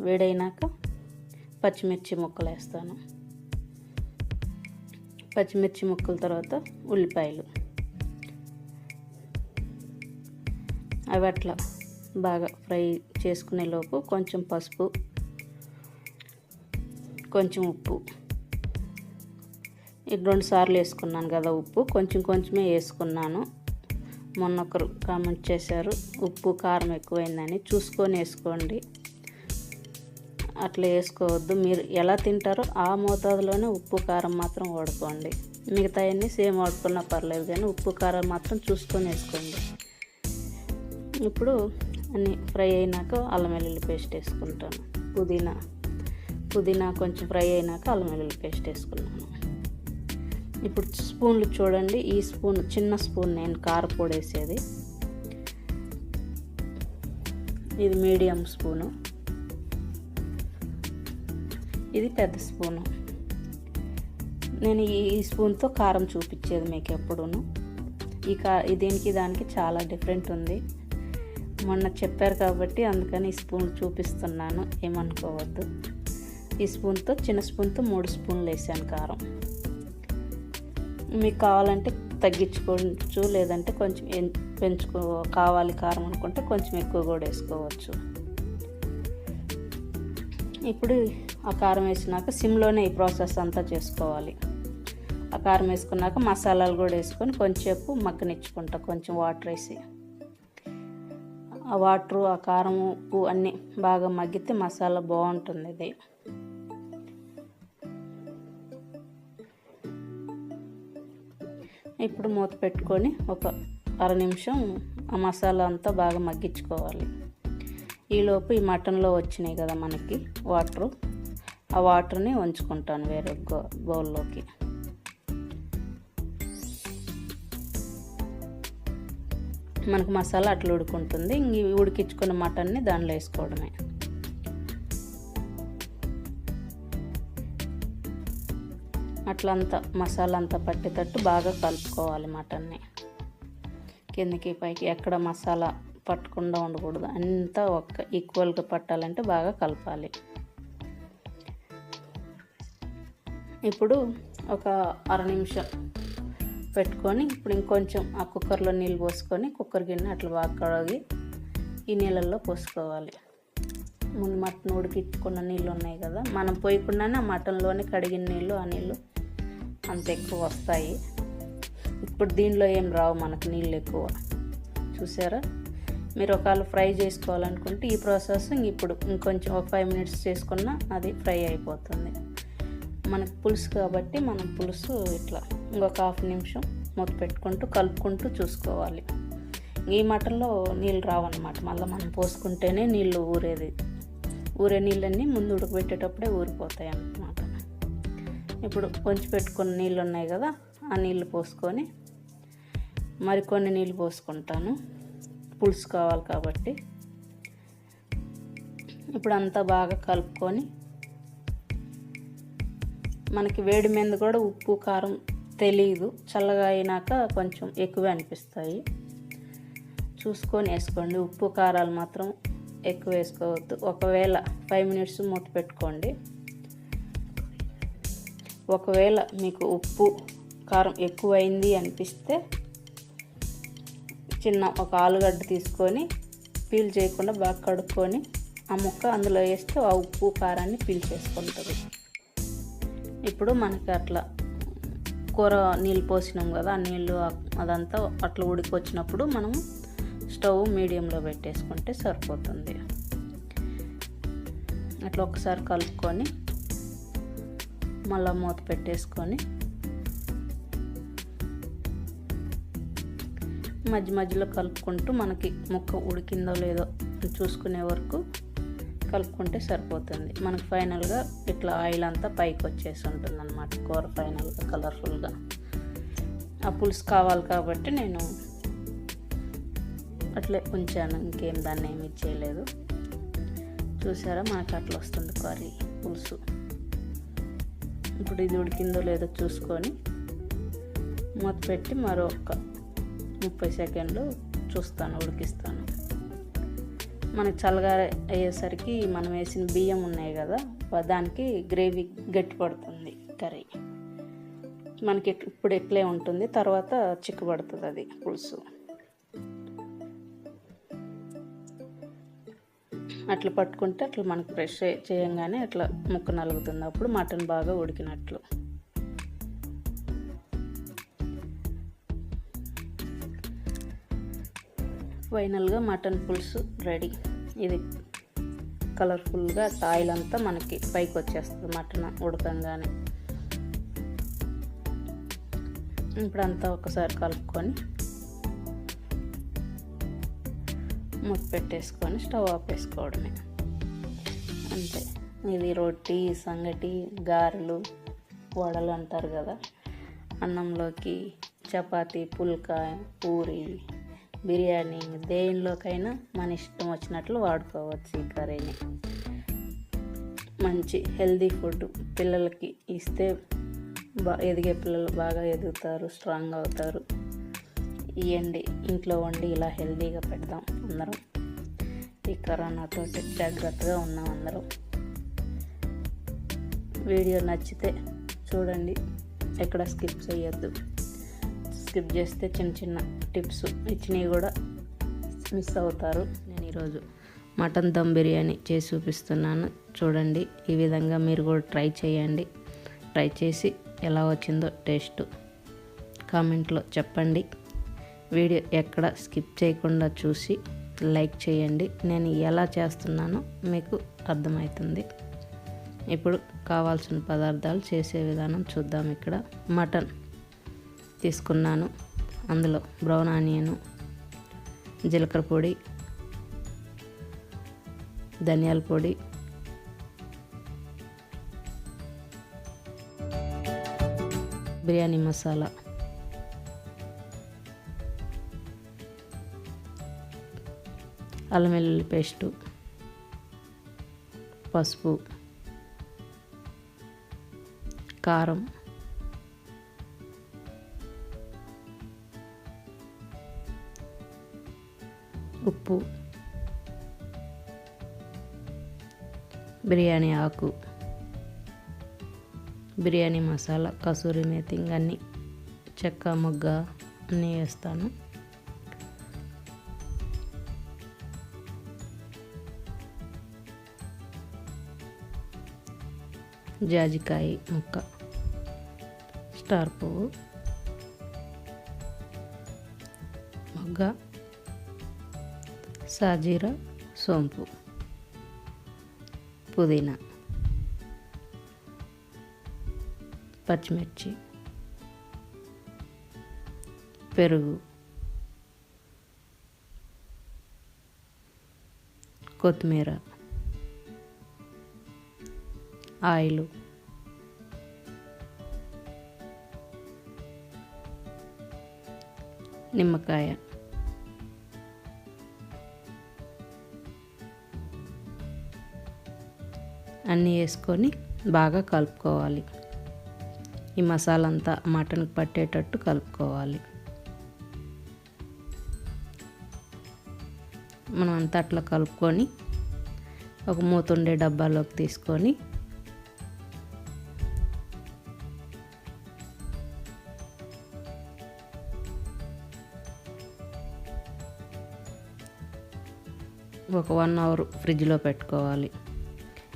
వేడైనాక పచ్చిమిర్చి ముక్కలు వేస్తాను. పచ్చిమిర్చి ముక్కల తర్వాత ఉల్లిపాయలు, అవి అట్లా బాగా ఫ్రై చేసుకునే లోపు కొంచెం పసుపు, కొంచెం ఉప్పు, ఇది 2 సార్లు వేసుకున్నాను కదా ఉప్పు, కొంచెమే వేసుకున్నాను. మొన్న ఒకరు కామెంట్ చేశారు ఉప్పు కారం ఎక్కువైందని. చూసుకొని వేసుకోండి, అట్లా వేసుకోవద్దు. మీరు ఎలా తింటారో ఆ మోతాదులోనే ఉప్పు కారం మాత్రం వాడుకోండి. మిగతాయన్నీ సేమ్ వాడుకున్నా పర్లేదు, కానీ ఉప్పు కారం మాత్రం చూసుకొని వేసుకోండి. ఇప్పుడు అన్నీ ఫ్రై అయినాక అల్లం వెల్లుల్లి పేస్ట్ వేసుకుంటాను. పుదీనా కొంచెం ఫ్రై అయినాక అల్లం వెల్లుల్లి పేస్ట్ వేసుకున్నాను. ఇప్పుడు స్పూన్లు చూడండి, ఈ స్పూన్ చిన్న స్పూన్ నేను కారపొడి వేసేది, ఇది మీడియం స్పూను, ఇది పెద్ద స్పూను. నేను ఈ స్పూన్తో కారం చూపించేది మీకు ఎప్పుడూను. దీనికి దానికి చాలా డిఫరెంట్ ఉంది. మొన్న చెప్పారు కాబట్టి అందుకని ఈ స్పూన్ చూపిస్తున్నాను, ఏమనుకోవద్దు. ఈ స్పూన్తో చిన్న స్పూన్తో 3 స్పూన్లు వేసాను కారం. మీకు కావాలంటే తగ్గించుకోవచ్చు, లేదంటే కొంచెం కావాలి కారం అనుకుంటే కొంచెం ఎక్కువ కూడా వేసుకోవచ్చు. ఇప్పుడు ఆ కారం వేసినాక సిమ్లోనే ఈ ప్రాసెస్ అంతా చేసుకోవాలి. ఆ కారం వేసుకున్నాక మసాలాలు కూడా వేసుకొని కొంచెంసేపు మగ్గనిచ్చుకుంటా, కొంచెం వాటర్ వేసి. ఆ వాటరు, ఆ కారం, ఉప్పు అన్నీ బాగా మగ్గితే మసాలా బాగుంటుంది. ఇది ఇప్పుడు మూత పెట్టుకొని ఒక 1/2 నిమిషం ఆ మసాలా అంతా బాగా మగ్గించుకోవాలి. ఈలోపు ఈ మటన్లో వచ్చినాయి కదా మనకి వాటరు, ఆ వాటర్ని ఉంచుకుంటాను వేరే బౌల్లోకి. మనకు మసాలా అట్లా ఉడుకుంటుంది. ఇంక ఉడికించుకున్న మటన్ని దానిలో వేసుకోవడమే. అట్లంతా మసాలా అంతా పట్టేటట్టు బాగా కలుపుకోవాలి మటన్ని. కిందకి పైకి ఎక్కడ మసాలా పట్టకుండా ఉండకూడదు, అంతా ఈక్వల్గా పట్టాలంటే బాగా కలపాలి. ఇప్పుడు ఒక 1/2 నిమిషం పెట్టుకొని ఇప్పుడు ఇంకొంచెం ఆ కుక్కర్లో నీళ్ళు పోసుకొని కుక్కర్ గిన్నె అట్లా బాగా కడిగి ఈ నీళ్ళల్లో పోసుకోవాలి. ముందు మటన్ ఉడికించుకున్న నీళ్ళు ఉన్నాయి కదా, మనం పోయకుండానే ఆ మటన్లోనే కడిగిన నీళ్ళు, ఆ నీళ్ళు అంత ఎక్కువ వస్తాయి. ఇప్పుడు దీనిలో ఏం రావు మనకు నీళ్ళు ఎక్కువ. చూసారా, మీరు ఒకవేళ ఫ్రై చేసుకోవాలనుకుంటే ఈ ప్రాసెస్ ఇప్పుడు ఇంకొంచెం ఒక 5 మినిట్స్ చేసుకున్నా అది ఫ్రై అయిపోతుంది. మనకు పులుసు కాబట్టి మనం పులుసు ఇట్లా ఇంకొక 1/2 నిమిషం మూత పెట్టుకుంటూ కలుపుకుంటూ చూసుకోవాలి. ఈ మటన్లో నీళ్ళు రావన్నమాట, మళ్ళీ మనం పోసుకుంటేనే నీళ్ళు ఊరే నీళ్ళన్నీ ముందు ఉడకబెట్టేటప్పుడే ఊరిపోతాయి అన్నమాట. ఇప్పుడు కొంచెం పెట్టుకున్న నీళ్ళు ఉన్నాయి కదా, ఆ నీళ్ళు పోసుకొని మరికొన్ని నీళ్ళు పోసుకుంటాను, పులుసు కావాలి కాబట్టి. ఇప్పుడు అంతా బాగా కలుపుకొని మనకి వేడి మీద కూడా ఉప్పు కారం తెలియదు, చల్లగా అయినాక కొంచెం ఎక్కువే అనిపిస్తాయి. చూసుకొని వేసుకోండి. ఉప్పు కారాలు మాత్రం ఎక్కువ వేసుకోవద్దు. ఒకవేళ 5 మినిట్స్ మూత పెట్టుకోండి. ఒకవేళ మీకు ఉప్పు కారం ఎక్కువైంది అనిపిస్తే ఒక ఆలుగడ్డ తీసుకొని పీల్ చేయకుండా బాగా కడుక్కొని ఆ ముక్క అందులో వేస్తే ఆ ఉప్పు కారాన్ని పీల్ చేసుకుంటుంది. ఇప్పుడు మనకి అట్లా కూర నీళ్ళు పోసినాం కదా, ఆ నీళ్ళు అదంతా అట్లా ఉడికొచ్చినప్పుడు మనం స్టవ్ మీడియంలో పెట్టేసుకుంటే సరిపోతుంది. అట్లా ఒకసారి కలుపుకొని మళ్ళీ మూత పెట్టేసుకొని మధ్యలో కలుపుకుంటూ మనకి ముక్క ఉడికిందో లేదో చూసుకునే వరకు కలుపుకుంటే సరిపోతుంది. మనకు ఫైనల్గా ఇట్లా ఆయిల్ అంతా పైకి వచ్చేసి ఉంటుంది అన్నమాట, కూర ఫైనల్గా కలర్ఫుల్గా. ఆ పులుసు కావాలి కాబట్టి నేను అట్లే ఉంచాను, ఇంకేం దాన్ని ఏమి చేయలేదు. చూసారా, మనకు అట్లా వస్తుంది కర్రీ పులుసు. ఇప్పుడు ఇది ఉడికిందో లేదో చూసుకొని మూత పెట్టి మరొక 30 సెకండ్లు చూస్తాను, ఉడికిస్తాను. మనకు చల్లగా అయ్యేసరికి మనం వేసిన బియ్యం ఉన్నాయి కదా, దానికి గ్రేవీ గట్టి పడుతుంది కర్రీ. మనకి ఇప్పుడు ఎట్లే ఉంటుంది, తర్వాత చిక్కబడుతుంది అది పులుసు. అట్లా పట్టుకుంటే అట్లా మనకు ప్రెష్ చేయంగానే అట్లా ముక్క నలుగుతుంది, అప్పుడు మటన్ బాగా ఉడికినట్లు. ఫైనల్గా మటన్ పులుసు రెడీ. ఇది కలర్ఫుల్గా ఆయిల్ అంతా మనకి పైకి వచ్చేస్తుంది మటన్ ఉడకంగానే. ఇప్పుడంతా ఒకసారి కలుపుకొని మూత పెట్టేసుకొని స్టవ్ ఆపేసుకోవడమే అంతే. ఇది రొట్టి, సంగటి, గారెలు, వడలు అంటారు కదా, అన్నంలోకి, చపాతీ, పుల్కా, పూరి, బిర్యానీ, దేనిలోకైనా మన ఇష్టం వచ్చినట్లు వాడుకోవచ్చు ఈ కర్రీని. మంచి హెల్దీ ఫుడ్ పిల్లలకి ఇస్తే ఎదిగే పిల్లలు బాగా ఎదుగుతారు, స్ట్రాంగ్ అవుతారు. ఇవ్వండి, ఇంట్లో వండి ఇలా హెల్దీగా పెడదాం అందరం. ఈ కరోనాతో జాగ్రత్తగా ఉన్నాం అందరం. వీడియో నచ్చితే చూడండి, ఎక్కడ స్కిప్ చేయొద్దు. స్కిప్ చేస్తే చిన్న చిన్న టిప్స్ ఇచ్చినవి కూడా మిస్ అవుతారు. నేను ఈరోజు మటన్ దమ్ బిర్యానీ చేసి చూపిస్తున్నాను, చూడండి. ఈ విధంగా మీరు కూడా ట్రై చేయండి. ట్రై చేసి ఎలా వచ్చిందో టేస్ట్ కామెంట్లో చెప్పండి. వీడియో ఎక్కడ స్కిప్ చేయకుండా చూసి లైక్ చేయండి. నేను ఎలా చేస్తున్నానో మీకు అర్థమవుతుంది. ఇప్పుడు కావాల్సిన పదార్థాలు చేసే విధానం చూద్దాం. ఇక్కడ మటన్ తీసుకున్నాను, అందులో బ్రౌన్ ఆనియను, జీలకర్ర పొడి, ధనియాల పొడి, బిర్యానీ మసాలా, అల్లం వెల్లుల్లి పేస్టు, పసుపు, కారం, ఉప్పు, బిర్యానీ ఆకు, బిర్యానీ మసాలా, కసూరి మేతి, అన్నీ చెక్క, మొగ్గ అన్నీ వేస్తాను. జాజికాయ ముక్క, స్టార్ పువ్వు, మొగ్గ, సాజీరా, సోంపు, పుదీనా, పచ్చిమిర్చి, పెరుగు, కొత్తిమీర, ఆయిల్, నిమ్మకాయ, అన్నీ వేసుకొని బాగా కలుపుకోవాలి. ఈ మసాలా అంతా మటన్కి పట్టేటట్టు కలుపుకోవాలి. మనం అంతా అట్లా కలుపుకొని ఒక మూత ఉండే డబ్బాలోకి తీసుకొని ఒక 1 అవర్ ఫ్రిడ్జ్లో పెట్టుకోవాలి.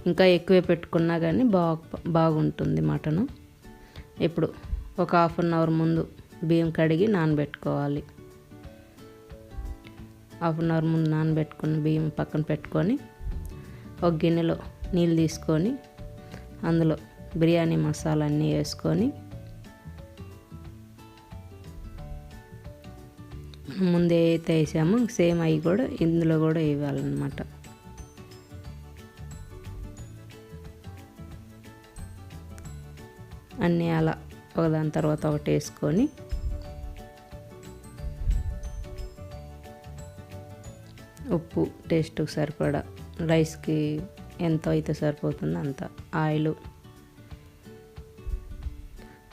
ఇంకా ఎక్కువే పెట్టుకున్నా కానీ బాగుంటుంది మటను. ఇప్పుడు ఒక 1/2 అవర్ ముందు బియ్యం కడిగి నానబెట్టుకోవాలి. 1/2 అవర్ ముందు నానబెట్టుకున్న బియ్యం పక్కన పెట్టుకొని ఒక గిన్నెలో నీళ్ళు తీసుకొని అందులో బిర్యానీ మసాలా అన్నీ వేసుకొని ముందే అయితే వేసామో సేమ్ అవి కూడా ఇందులో కూడా వేయాలన్నమాట. అన్నీ అలా ఒకదాని తర్వాత ఒకటి వేసుకొని ఉప్పు టేస్ట్కి సరిపడా, రైస్కి ఎంత అయితే సరిపోతుందో అంత, ఆయిల్,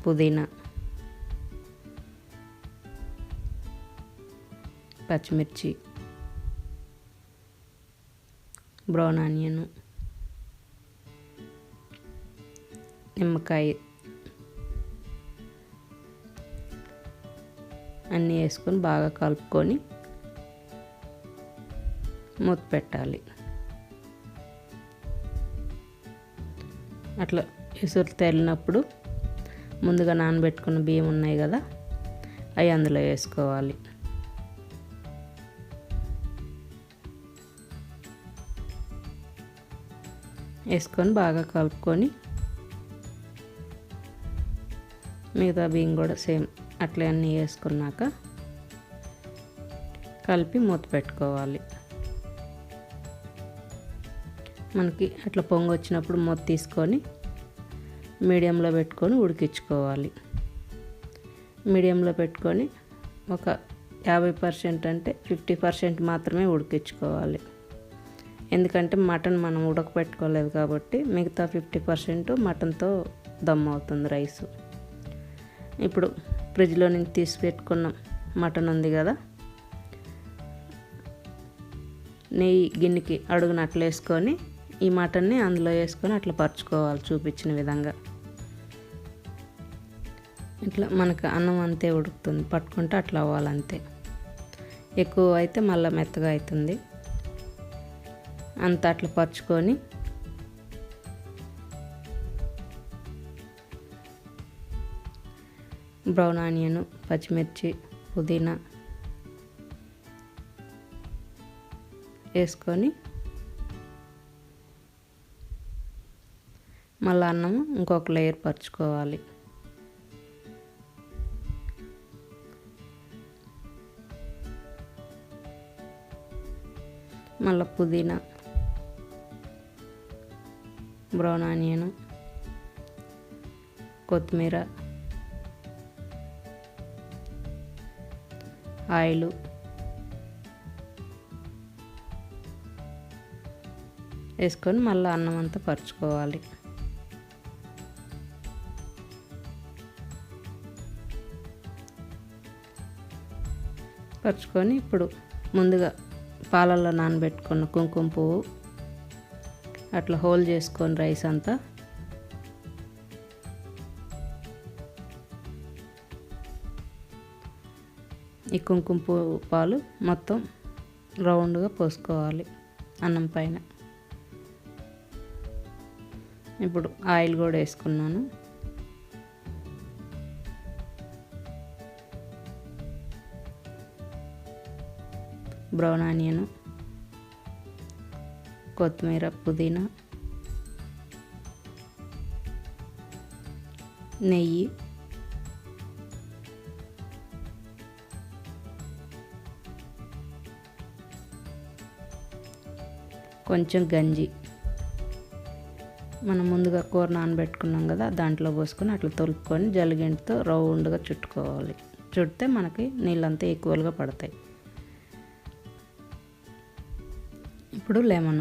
పుదీనా, పచ్చిమిర్చి, బ్రౌన్ ఆనియన్, నిమ్మకాయ అన్నీ వేసుకొని బాగా కలుపుకొని మూత పెట్టాలి. అట్లా ఎసురు తేలినప్పుడు ముందుగా నానబెట్టుకున్న బియ్యం ఉన్నాయి కదా, అవి అందులో వేసుకోవాలి. వేసుకొని బాగా కలుపుకొని మిగతా బియ్యం కూడా సేమ్ అట్లే అన్నీ వేసుకున్నాక కలిపి మూత పెట్టుకోవాలి. మనకి అట్లా పొంగు వచ్చినప్పుడు మూత తీసుకొని మీడియంలో పెట్టుకొని ఉడికించుకోవాలి. మీడియంలో పెట్టుకొని ఒక 50% అంటే 50% మాత్రమే ఉడికించుకోవాలి. ఎందుకంటే మటన్ మనం ఉడకపెట్టుకోలేదు కాబట్టి మిగతా 50% మటన్తో దమ్ అవుతుంది రైసు. ఇప్పుడు ఫ్రిడ్జ్లో నుంచి తీసి పెట్టుకున్న మటన్ ఉంది కదా, నెయ్యి గిన్నెకి అడుగున అట్లా వేసుకొని ఈ మటన్ని అందులో వేసుకొని అట్లా పరుచుకోవాలి చూపించిన విధంగా. ఇట్లా మనకు అన్నం అంతే ఉడుకుతుంది, పట్టుకుంటే అట్లా అవ్వాలంతే. ఎక్కువ అయితే మళ్ళీ మెత్తగా అవుతుంది. అంతా అట్లా పరుచుకొని బ్రౌన్ ఆనియన్, పచ్చిమిర్చి, పుదీనా వేసుకొని మళ్ళీ అన్నము ఇంకొక లేయర్ పరుచుకోవాలి. మళ్ళీ పుదీనా, బ్రౌన్ ఆనియన్, కొత్తిమీర, ఆయిల్ వేసుకొని మళ్ళీ అన్నం అంతా పరుచుకోవాలి. పరుచుకొని ఇప్పుడు ముందుగా పాలల్లో నానబెట్టుకున్న కుంకుమ పువ్వు అట్లా హోల్ చేసుకొని రైస్ అంతా ఈ కుంకుమ పువ్వు పాలు మొత్తం రౌండ్గా పోసుకోవాలి అన్నం పైన. ఇప్పుడు ఆయిల్ కూడా వేసుకున్నాను. బ్రౌన్ ఆనియన్, కొత్తిమీర, పుదీనా, నెయ్యి, కొంచెం గంజి, మనం ముందుగా కూర నానబెట్టుకున్నాం కదా దాంట్లో పోసుకొని అట్లా తొలుపుకొని జల్లిగంటితో రౌండ్గా చుట్టుకోవాలి. చుడితే మనకి నీళ్ళంతా ఈక్వల్గా పడతాయి. ఇప్పుడు లెమన్,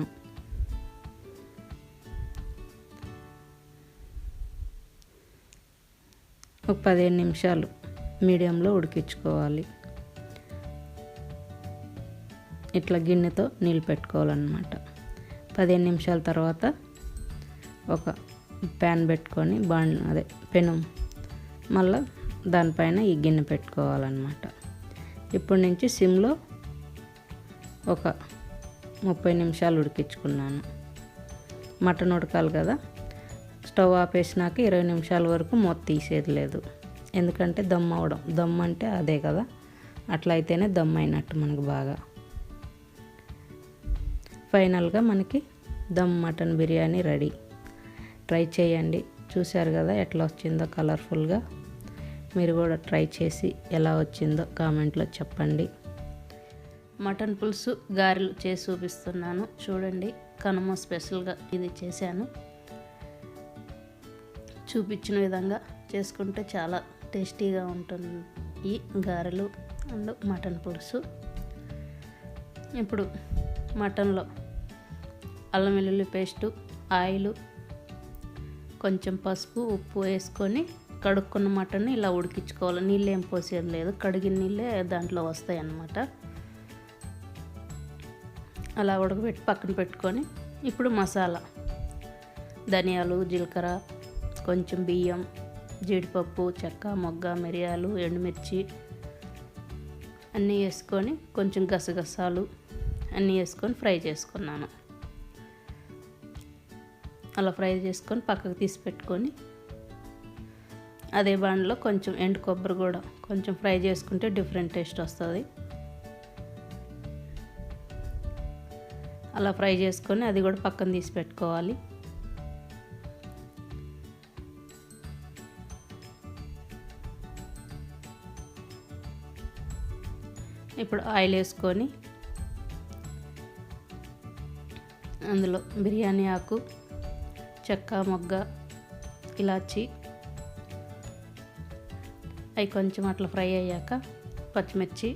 ఒక 15 నిమిషాలు మీడియంలో ఉడికించుకోవాలి. ఇట్లా గిన్నెతో నీళ్ళు పెట్టుకోవాలన్నమాట. 15 నిమిషాల తర్వాత ఒక ప్యాన్ పెట్టుకొని పెనం మళ్ళీ దానిపైన ఈ గిన్నె పెట్టుకోవాలన్నమాట. ఇప్పటి నుంచి సిమ్లో ఒక 30 నిమిషాలు ఉడికించుకున్నాను. మటన్ ఉడకాలి కదా, స్టవ్ ఆపేసినాక 20 నిమిషాల వరకు మూత తీసేది లేదు. ఎందుకంటే దమ్ అవడం, దమ్ అంటే అదే కదా, అట్లా అయితేనే దమ్ అయినట్టు మనకు బాగా. ఫైనల్గా మనకి dum mutton biryani ready. Try చేయండి. చూశారు కదా ఎట్లా వచ్చిందో కలర్ఫుల్గా. మీరు కూడా ట్రై చేసి ఎలా వచ్చిందో కామెంట్లో చెప్పండి. మటన్ పులుసు గారెలు చేసి చూపిస్తున్నాను చూడండి. కనుమ స్పెషల్గా ఇది చేశాను. చూపించిన విధంగా చేసుకుంటే చాలా టేస్టీగా ఉంటుంది ఈ గారెలు అండ్ మటన్ పులుసు. ఇప్పుడు మటన్లో అల్లం వెల్లుల్లి పేస్టు, ఆయిల్, కొంచెం పసుపు, ఉప్పు వేసుకొని కడుక్కున్న మటన్ని ఇలా ఉడికించుకోవాలి. నీళ్ళు ఏం పోసేది లేదు, కడిగిన నీళ్ళే దాంట్లో వస్తాయి అన్నమాట. అలా ఉడకబెట్టి పక్కన పెట్టుకొని ఇప్పుడు మసాలా ధనియాలు, జీలకర్ర, కొంచెం బియ్యం, జీడిపప్పు, చెక్క, మొగ్గ, మిరియాలు, ఎండుమిర్చి అన్నీ వేసుకొని కొంచెం గసగసాలు అన్నీ వేసుకొని ఫ్రై చేసుకున్నాను. అలా ఫ్రై చేసుకొని పక్కకు తీసి పెట్టుకొని అదే బాండ్లో కొంచెం ఎండు కొబ్బరి కూడా కొంచెం ఫ్రై చేసుకుంటే డిఫరెంట్ టేస్ట్ వస్తుంది. అలా ఫ్రై చేసుకొని అది కూడా పక్కన తీసి పెట్టుకోవాలి. ఇప్పుడు ఆయిల్ వేసుకొని అందులో బిర్యానీ ఆకు, చెక్క, మొగ్గ, ఇలాచి అవి కొంచెం అట్లా ఫ్రై అయ్యాక పచ్చిమిర్చి,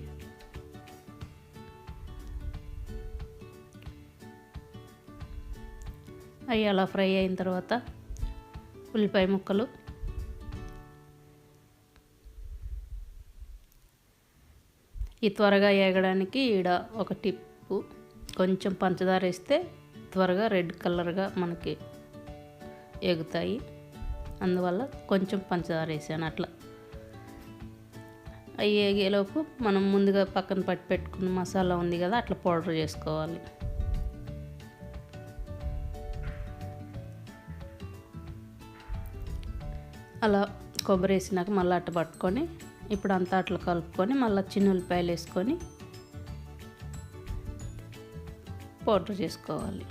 అవి అలా ఫ్రై అయిన తర్వాత ఉల్లిపాయ ముక్కలు, ఈ త్వరగా వేగడానికి ఈడ ఒక టిప్పు, కొంచెం పంచదార వేస్తే త్వరగా రెడ్ కలర్గా మనకి ఎగుతాయి. అందువల్ల కొంచెం పంచదార వేసాను. అట్లా అవి వేగేలోపు మనం ముందుగా పక్కన పట్టి పెట్టుకున్న మసాలా ఉంది కదా, అట్లా పౌడర్ చేసుకోవాలి. అలా కొబ్బరి వేసినాక మళ్ళీ అట్ట పట్టుకొని ఇప్పుడు అంతా అట్లా కలుపుకొని మళ్ళీ చిన్న ఉల్లిపాయలు వేసుకొని పౌడర్ చేసుకోవాలి.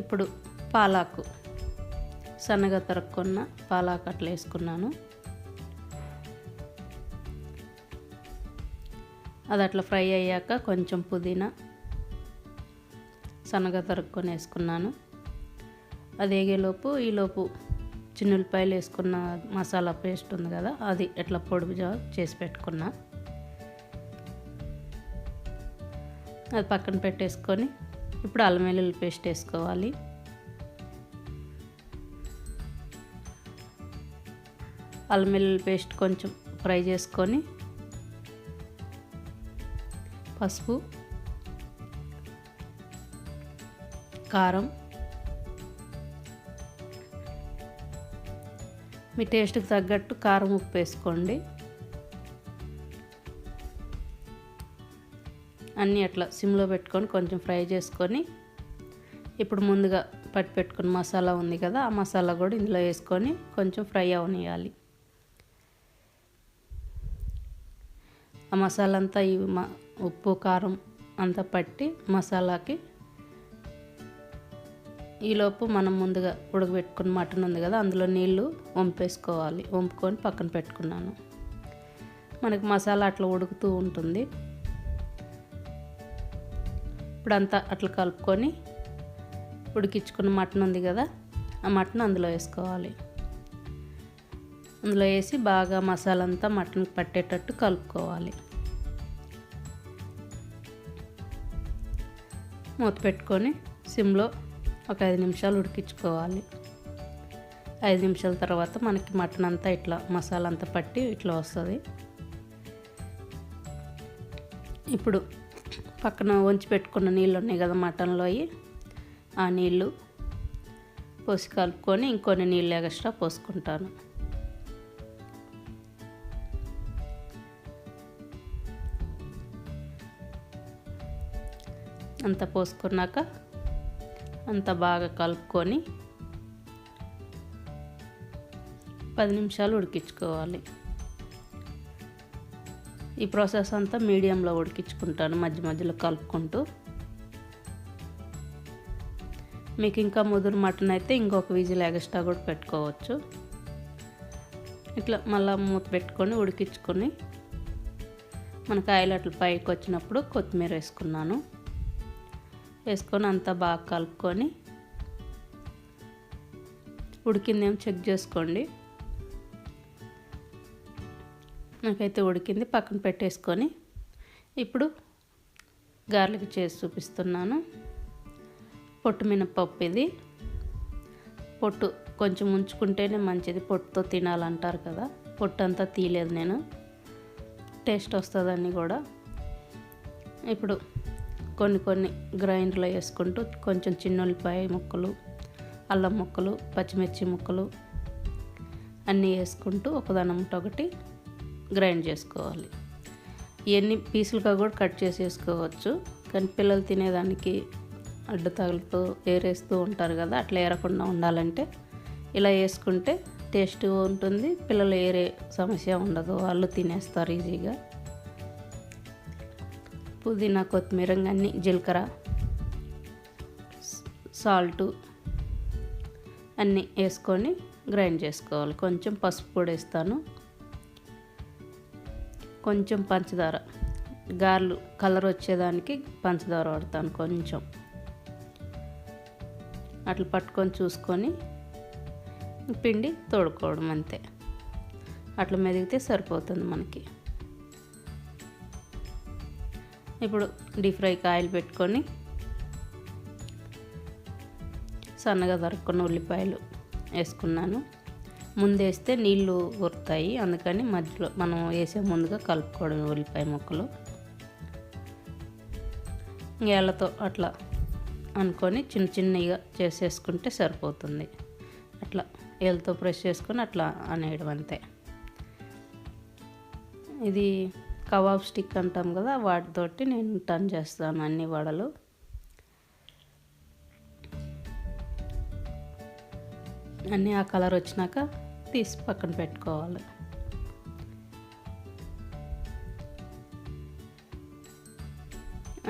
ఇప్పుడు పాలాకు, సన్నగా తరుక్కున్న పాలాకు అట్లా వేసుకున్నాను. అది అట్లా ఫ్రై అయ్యాక కొంచెం పుదీనా సన్నగా తరుక్కొని వేసుకున్నాను. అది వేగేలోపు ఈలోపు చిన్నులపాయలు వేసుకున్న మసాలా పేస్ట్ ఉంది కదా, అది ఎట్లా పొడిగా చేసి పెట్టుకున్నా. అది పక్కన పెట్టేసుకొని ఇప్పుడు అల్లం వెల్లుల్లి పేస్ట్ వేసుకోవాలి. అల్లం వెల్లుల్లి పేస్ట్ కొంచెం ఫ్రై చేసుకొని పసుపు, కారం, మీ టేస్ట్కి తగ్గట్టు కారం, ఉప్పు వేసుకోండి. అన్నీ అట్లా సిమ్లో పెట్టుకొని కొంచెం ఫ్రై చేసుకొని ఇప్పుడు ముందుగా పట్టి పెట్టుకున్న మసాలా ఉంది కదా, ఆ మసాలా కూడా ఇందులో వేసుకొని కొంచెం ఫ్రై అవనియాలి. ఆ మసాలా అంతా ఈ ఉప్పు, కారం అంతా పట్టి మసాలాకి ఈలోపు మనం ముందుగా ఉడకబెట్టుకున్న మటన్ ఉంది కదా, అందులో నీళ్ళు వంపేసుకోవాలి. వంపుకొని పక్కన పెట్టుకున్నాను. మనకి మసాలా అట్లా ఉడుకుతూ ఉంటుంది. ఇప్పుడంతా అట్లా కలుపుకొని ఉడికించుకున్న మటన్ ఉంది కదా, ఆ మటన్ అందులో వేసుకోవాలి. అందులో వేసి బాగా మసాలా అంతా మటన్కి పట్టేటట్టు కలుపుకోవాలి. మూత పెట్టుకొని సిమ్లో ఒక 5 నిమిషాలు ఉడికించుకోవాలి. 5 నిమిషాల తర్వాత మనకి మటన్ అంతా ఇట్లా మసాలా అంతా పట్టి ఇట్లా వస్తుంది. ఇప్పుడు పక్కన వంచి పెట్టుకున్న నీళ్ళు ఉన్నాయి కదా మటన్లో, ఆ నీళ్ళు పోసి కలుపుకొని ఇంకొన్ని నీళ్ళు ఎక్స్ట్రా పోసుకుంటాను. అంతా పోసుకున్నాక అంతా బాగా కలుపుకొని 10 నిమిషాలు ఉడికించుకోవాలి. ఈ ప్రాసెస్ అంతా మీడియంలో ఉడికించుకుంటాను, మధ్య మధ్యలో కలుపుకుంటూ. మీకు ఇంకా ముదురు మటన్ అయితే ఇంకొక విజిల్ ఎక్స్ట్రా కూడా పెట్టుకోవచ్చు. ఇట్లా మళ్ళీ మూత పెట్టుకొని ఉడికించుకొని మనకు ఆయిల్ అట్లా పైకి వచ్చినప్పుడు కొత్తిమీర వేసుకున్నాను. వేసుకొని అంతా బాగా కలుపుకొని ఉడికిందేమో చెక్ చేసుకోండి. నాకైతే ఉడికింది. పక్కన పెట్టేసుకొని ఇప్పుడు గార్లిక్ చేసి చూపిస్తున్నాను. పొట్టు మినపప్పు ఇది. పొట్టు కొంచెం ఉంచుకుంటేనే మంచిది, పొట్టుతో తినాలంటారు కదా. పొట్టు అంతా తీయలేదు నేను, టేస్ట్ వస్తుందని కూడా. ఇప్పుడు కొన్ని గ్రైండర్లో వేసుకుంటూ కొంచెం చిన్న ఉల్లిపాయ ముక్కలు, అల్లం ముక్కలు, పచ్చిమిర్చి ముక్కలు అన్నీ వేసుకుంటూ ఒకటి గ్రైండ్ చేసుకోవాలి. ఇవన్నీ పీసులుగా కూడా కట్ చేసి వేసుకోవచ్చు. కానీ పిల్లలు తినేదానికి అడ్డు తగులుతూ ఏరేస్తూ ఉంటారు కదా, అట్లా ఏరకుండా ఉండాలంటే ఇలా వేసుకుంటే టేస్ట్ ఉంటుంది, పిల్లలు ఏరే సమస్య ఉండదు, వాళ్ళు తినేస్తారు ఈజీగా. పుదీనా, కొత్తిమీర, అన్నీ జీలకర్ర, సాల్టు అన్నీ వేసుకొని గ్రైండ్ చేసుకోవాలి. కొంచెం పసుపు కూడా వేస్తాను, కొంచెం పంచదార, గార్లు కలర్ వచ్చేదానికి పంచదార వాడతాను కొంచెం. అట్లా పట్టుకొని చూసుకొని పిండి తోడుకోవడం అంతే. అట్లా మెదిగితే సరిపోతుంది మనకి. ఇప్పుడు డీప్ ఫ్రైకి ఆయిల్ పెట్టుకొని సన్నగా తరుక్కున్న ఉల్లిపాయలు వేసుకున్నాను. ముందేస్తే నీళ్ళు ఊరుతాయి, అందుకని మధ్యలో మనం వేసే ముందుగా కలుపుకోవడం ఉల్లిపాయ ముక్కలు. ఏళ్ళతో అట్లా అనుకొని చిన్న చిన్నగా చేసేసుకుంటే సరిపోతుంది. అట్లా ఏళ్ళతో ప్రెస్ చేసుకొని అట్లా అనేయడం అంతే. ఇది కబాబ్ స్టిక్ అంటాం కదా, వాటితోటి నేను టర్న్ చేస్తాను అన్ని వడలు. అన్నీ ఆ కలర్ వచ్చినాక తీసి పక్కన పెట్టుకోవాలి.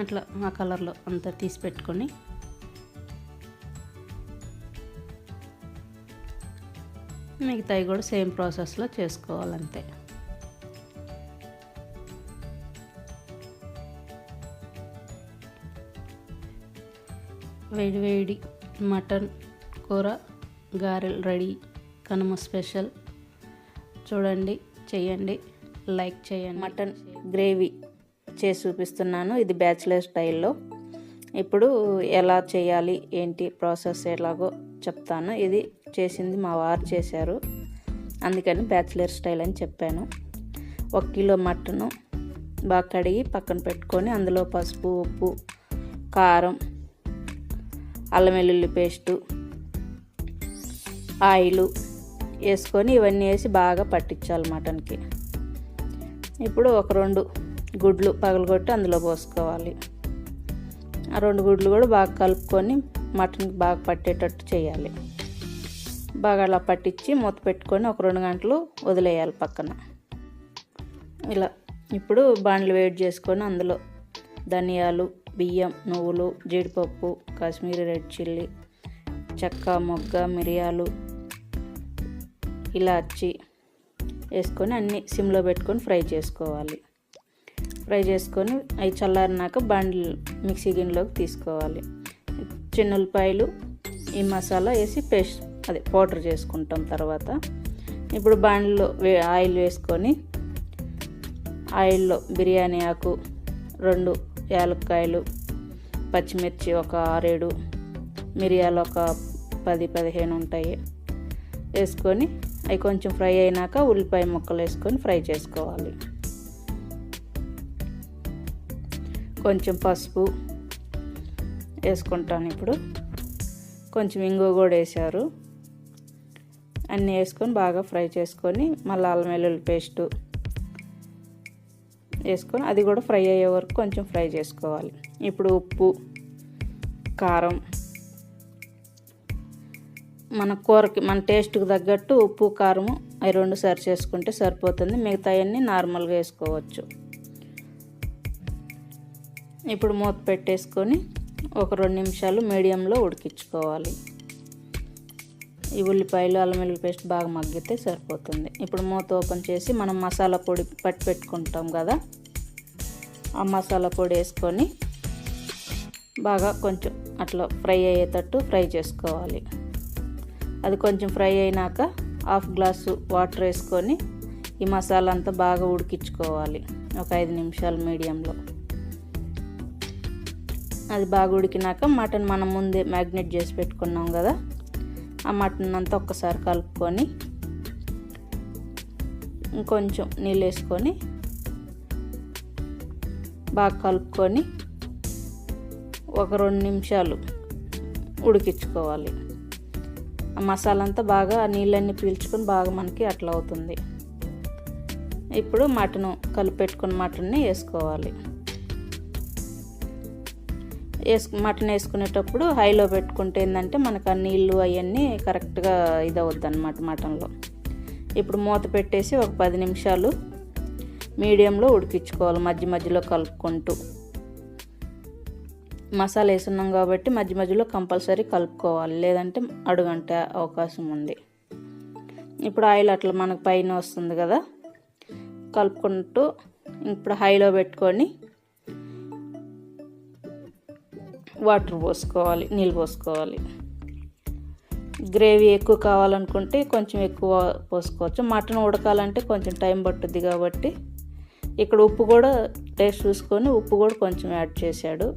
అట్లా ఆ కలర్లో అంతా తీసి పెట్టుకొని మిగతాయి కూడా సేమ్ ప్రాసెస్లో చేసుకోవాలంతే. వేడి వేడి మటన్ కూర గారెలు రెడీ. కనుమ స్పెషల్. చూడండి, చేయండి, లైక్ చేయండి. మటన్ గ్రేవీ చేసి చూపిస్తున్నాను, ఇది బ్యాచిలర్ స్టైల్లో. ఇప్పుడు ఎలా చేయాలి ఏంటి ప్రాసెస్ ఎలాగో చెప్తాను. ఇది చేసింది మా వారు చేశారు, అందుకని బ్యాచిలర్ స్టైల్ అని చెప్పాను. 1 కిలో మటను బాగా కడిగి పక్కన పెట్టుకొని అందులో పసుపు, ఉప్పు, కారం, అల్లం వెల్లుల్లి పేస్టు, ఆయిలు వేసుకొని ఇవన్నీ వేసి బాగా పట్టించాలి మటన్కి. ఇప్పుడు ఒక 2 గుడ్లు పగలగొట్టి అందులో పోసుకోవాలి. ఆ 2 గుడ్లు కూడా బాగా కలుపుకొని మటన్కి బాగా పట్టేటట్టు చేయాలి. బాగా అలా పట్టించి మూత పెట్టుకొని ఒక 2 గంటలు వదిలేయాలి పక్కన. ఇలా ఇప్పుడు బాండ్లు వేడి చేసుకొని అందులో ధనియాలు, బియ్యం, నువ్వులు, జీడిపప్పు, కాశ్మీరీ రెడ్ చిల్లీ, చెక్క, మొగ్గ, మిరియాలు, ఇలాచి వేసుకొని అన్నీ సిమ్లో పెట్టుకొని ఫ్రై చేసుకోవాలి. ఫ్రై చేసుకొని అవి చల్లారినాక బాండిల్ మిక్సీ గిన్నెలోకి తీసుకోవాలి. చిన్న ఉల్లిపాయలు, ఈ మసాలా వేసి పేస్ట్ పౌడర్ చేసుకుంటాం తర్వాత. ఇప్పుడు బాండిల్లో ఆయిల్ వేసుకొని ఆయిల్లో బిర్యానీ ఆకు, 2 యాలక్కాయలు, పచ్చిమిర్చి ఒక 6-7, మిరియాలు ఒక 10-15 ఉంటాయి వేసుకొని అవి కొంచెం ఫ్రై అయినాక ఉల్లిపాయ ముక్కలు వేసుకొని ఫ్రై చేసుకోవాలి. కొంచెం పసుపు వేసుకుంటాను. ఇప్పుడు కొంచెం ఇంగువ కూడా వేసారు. అన్నీ వేసుకొని బాగా ఫ్రై చేసుకొని మళ్ళీ అల్లం వెల్లుల్లి పేస్టు వేసుకొని అది కూడా ఫ్రై అయ్యే వరకు కొంచెం ఫ్రై చేసుకోవాలి. ఇప్పుడు ఉప్పు, కారం, మన కూరకి మన టేస్ట్కి తగ్గట్టు ఉప్పు, కారము అవి 2 సరి చేసుకుంటే సరిపోతుంది. మిగతాయన్నీ నార్మల్గా వేసుకోవచ్చు. ఇప్పుడు మూత పెట్టేసుకొని ఒక 2 నిమిషాలు మీడియంలో ఉడికించుకోవాలి. ఈ ఉల్లిపాయలు, అల్లం వెల్లుల్లి పేస్ట్ బాగా మగ్గితే సరిపోతుంది. ఇప్పుడు మూత ఓపెన్ చేసి మనం మసాలా పొడి పట్టి పెట్టుకుంటాం కదా, ఆ మసాలా పొడి వేసుకొని బాగా కొంచెం అట్లా ఫ్రై అయ్యేటట్టు ఫ్రై చేసుకోవాలి. అది కొంచెం ఫ్రై అయినాక 1/2 గ్లాసు వాటర్ వేసుకొని ఈ మసాలా అంతా బాగా ఉడికించుకోవాలి ఒక 5 నిమిషాలు మీడియంలో. అది బాగా ఉడికినాక మటన్ మనం ముందే మ్యాగ్నేట్ చేసి పెట్టుకున్నాం కదా, ఆ మటన్ అంతా ఒక్కసారి కలుపుకొని ఇంకొంచెం నీళ్ళు వేసుకొని బాగా కలుపుకొని ఒక 2 నిమిషాలు ఉడికించుకోవాలి. ఆ మసాలా అంతా బాగా ఆ నీళ్ళన్నీ పీల్చుకొని బాగా మనకి అట్లా అవుతుంది. ఇప్పుడు మటను కలిపెట్టుకున్న మటన్ని వేసుకోవాలి. మటన్ వేసుకునేటప్పుడు హైలో పెట్టుకుంటే ఏంటంటే మనకు ఆ నీళ్ళు అవన్నీ కరెక్ట్గా ఇదవుద్ది అన్నమాట మటన్లో. ఇప్పుడు మూత పెట్టేసి ఒక 10 నిమిషాలు మీడియంలో ఉడికించుకోవాలి, మధ్య మధ్యలో కలుపుకుంటూ. మసాలా వేసున్నాం కాబట్టి మధ్య మధ్యలో కంపల్సరీ కలుపుకోవాలి, లేదంటే అడుగంటే అవకాశం ఉంది. ఇప్పుడు ఆయిల్ అట్లా మనకు పైన వస్తుంది కదా, కలుపుకుంటూ ఇప్పుడు హైలో పెట్టుకొని వాటర్ పోసుకోవాలి, నీళ్ళు పోసుకోవాలి. గ్రేవీ ఎక్కువ కావాలనుకుంటే కొంచెం ఎక్కువ పోసుకోవచ్చు. మటన్ ఉడకాలంటే కొంచెం టైం పట్టుద్ది కాబట్టి ఇక్కడ ఉప్పు కూడా టేస్ట్ చూసుకొని ఉప్పు కూడా కొంచెం యాడ్ చేశాడు.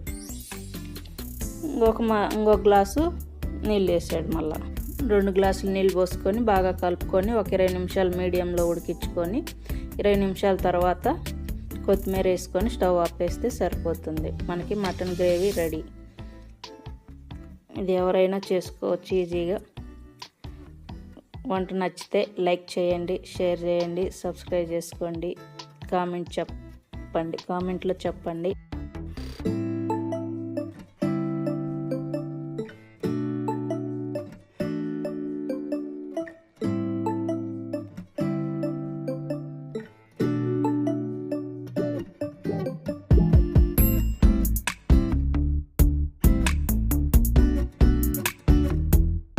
ఇంకొక గ్లాసు నీళ్ళు వేసాడు. మళ్ళీ 2 గ్లాసులు నీళ్ళు పోసుకొని బాగా కలుపుకొని ఒక 20 నిమిషాలు మీడియంలో ఉడికించుకొని 20 నిమిషాల తర్వాత కొత్తిమీర వేసుకొని స్టవ్ ఆపేస్తే సరిపోతుంది. మనకి మటన్ గ్రేవీ రెడీ. ఇది ఎవరైనా చేసుకోవచ్చు ఈజీగా. వంట నచ్చితే లైక్ చేయండి, షేర్ చేయండి, సబ్స్క్రైబ్ చేసుకోండి, కామెంట్లో చెప్పండి.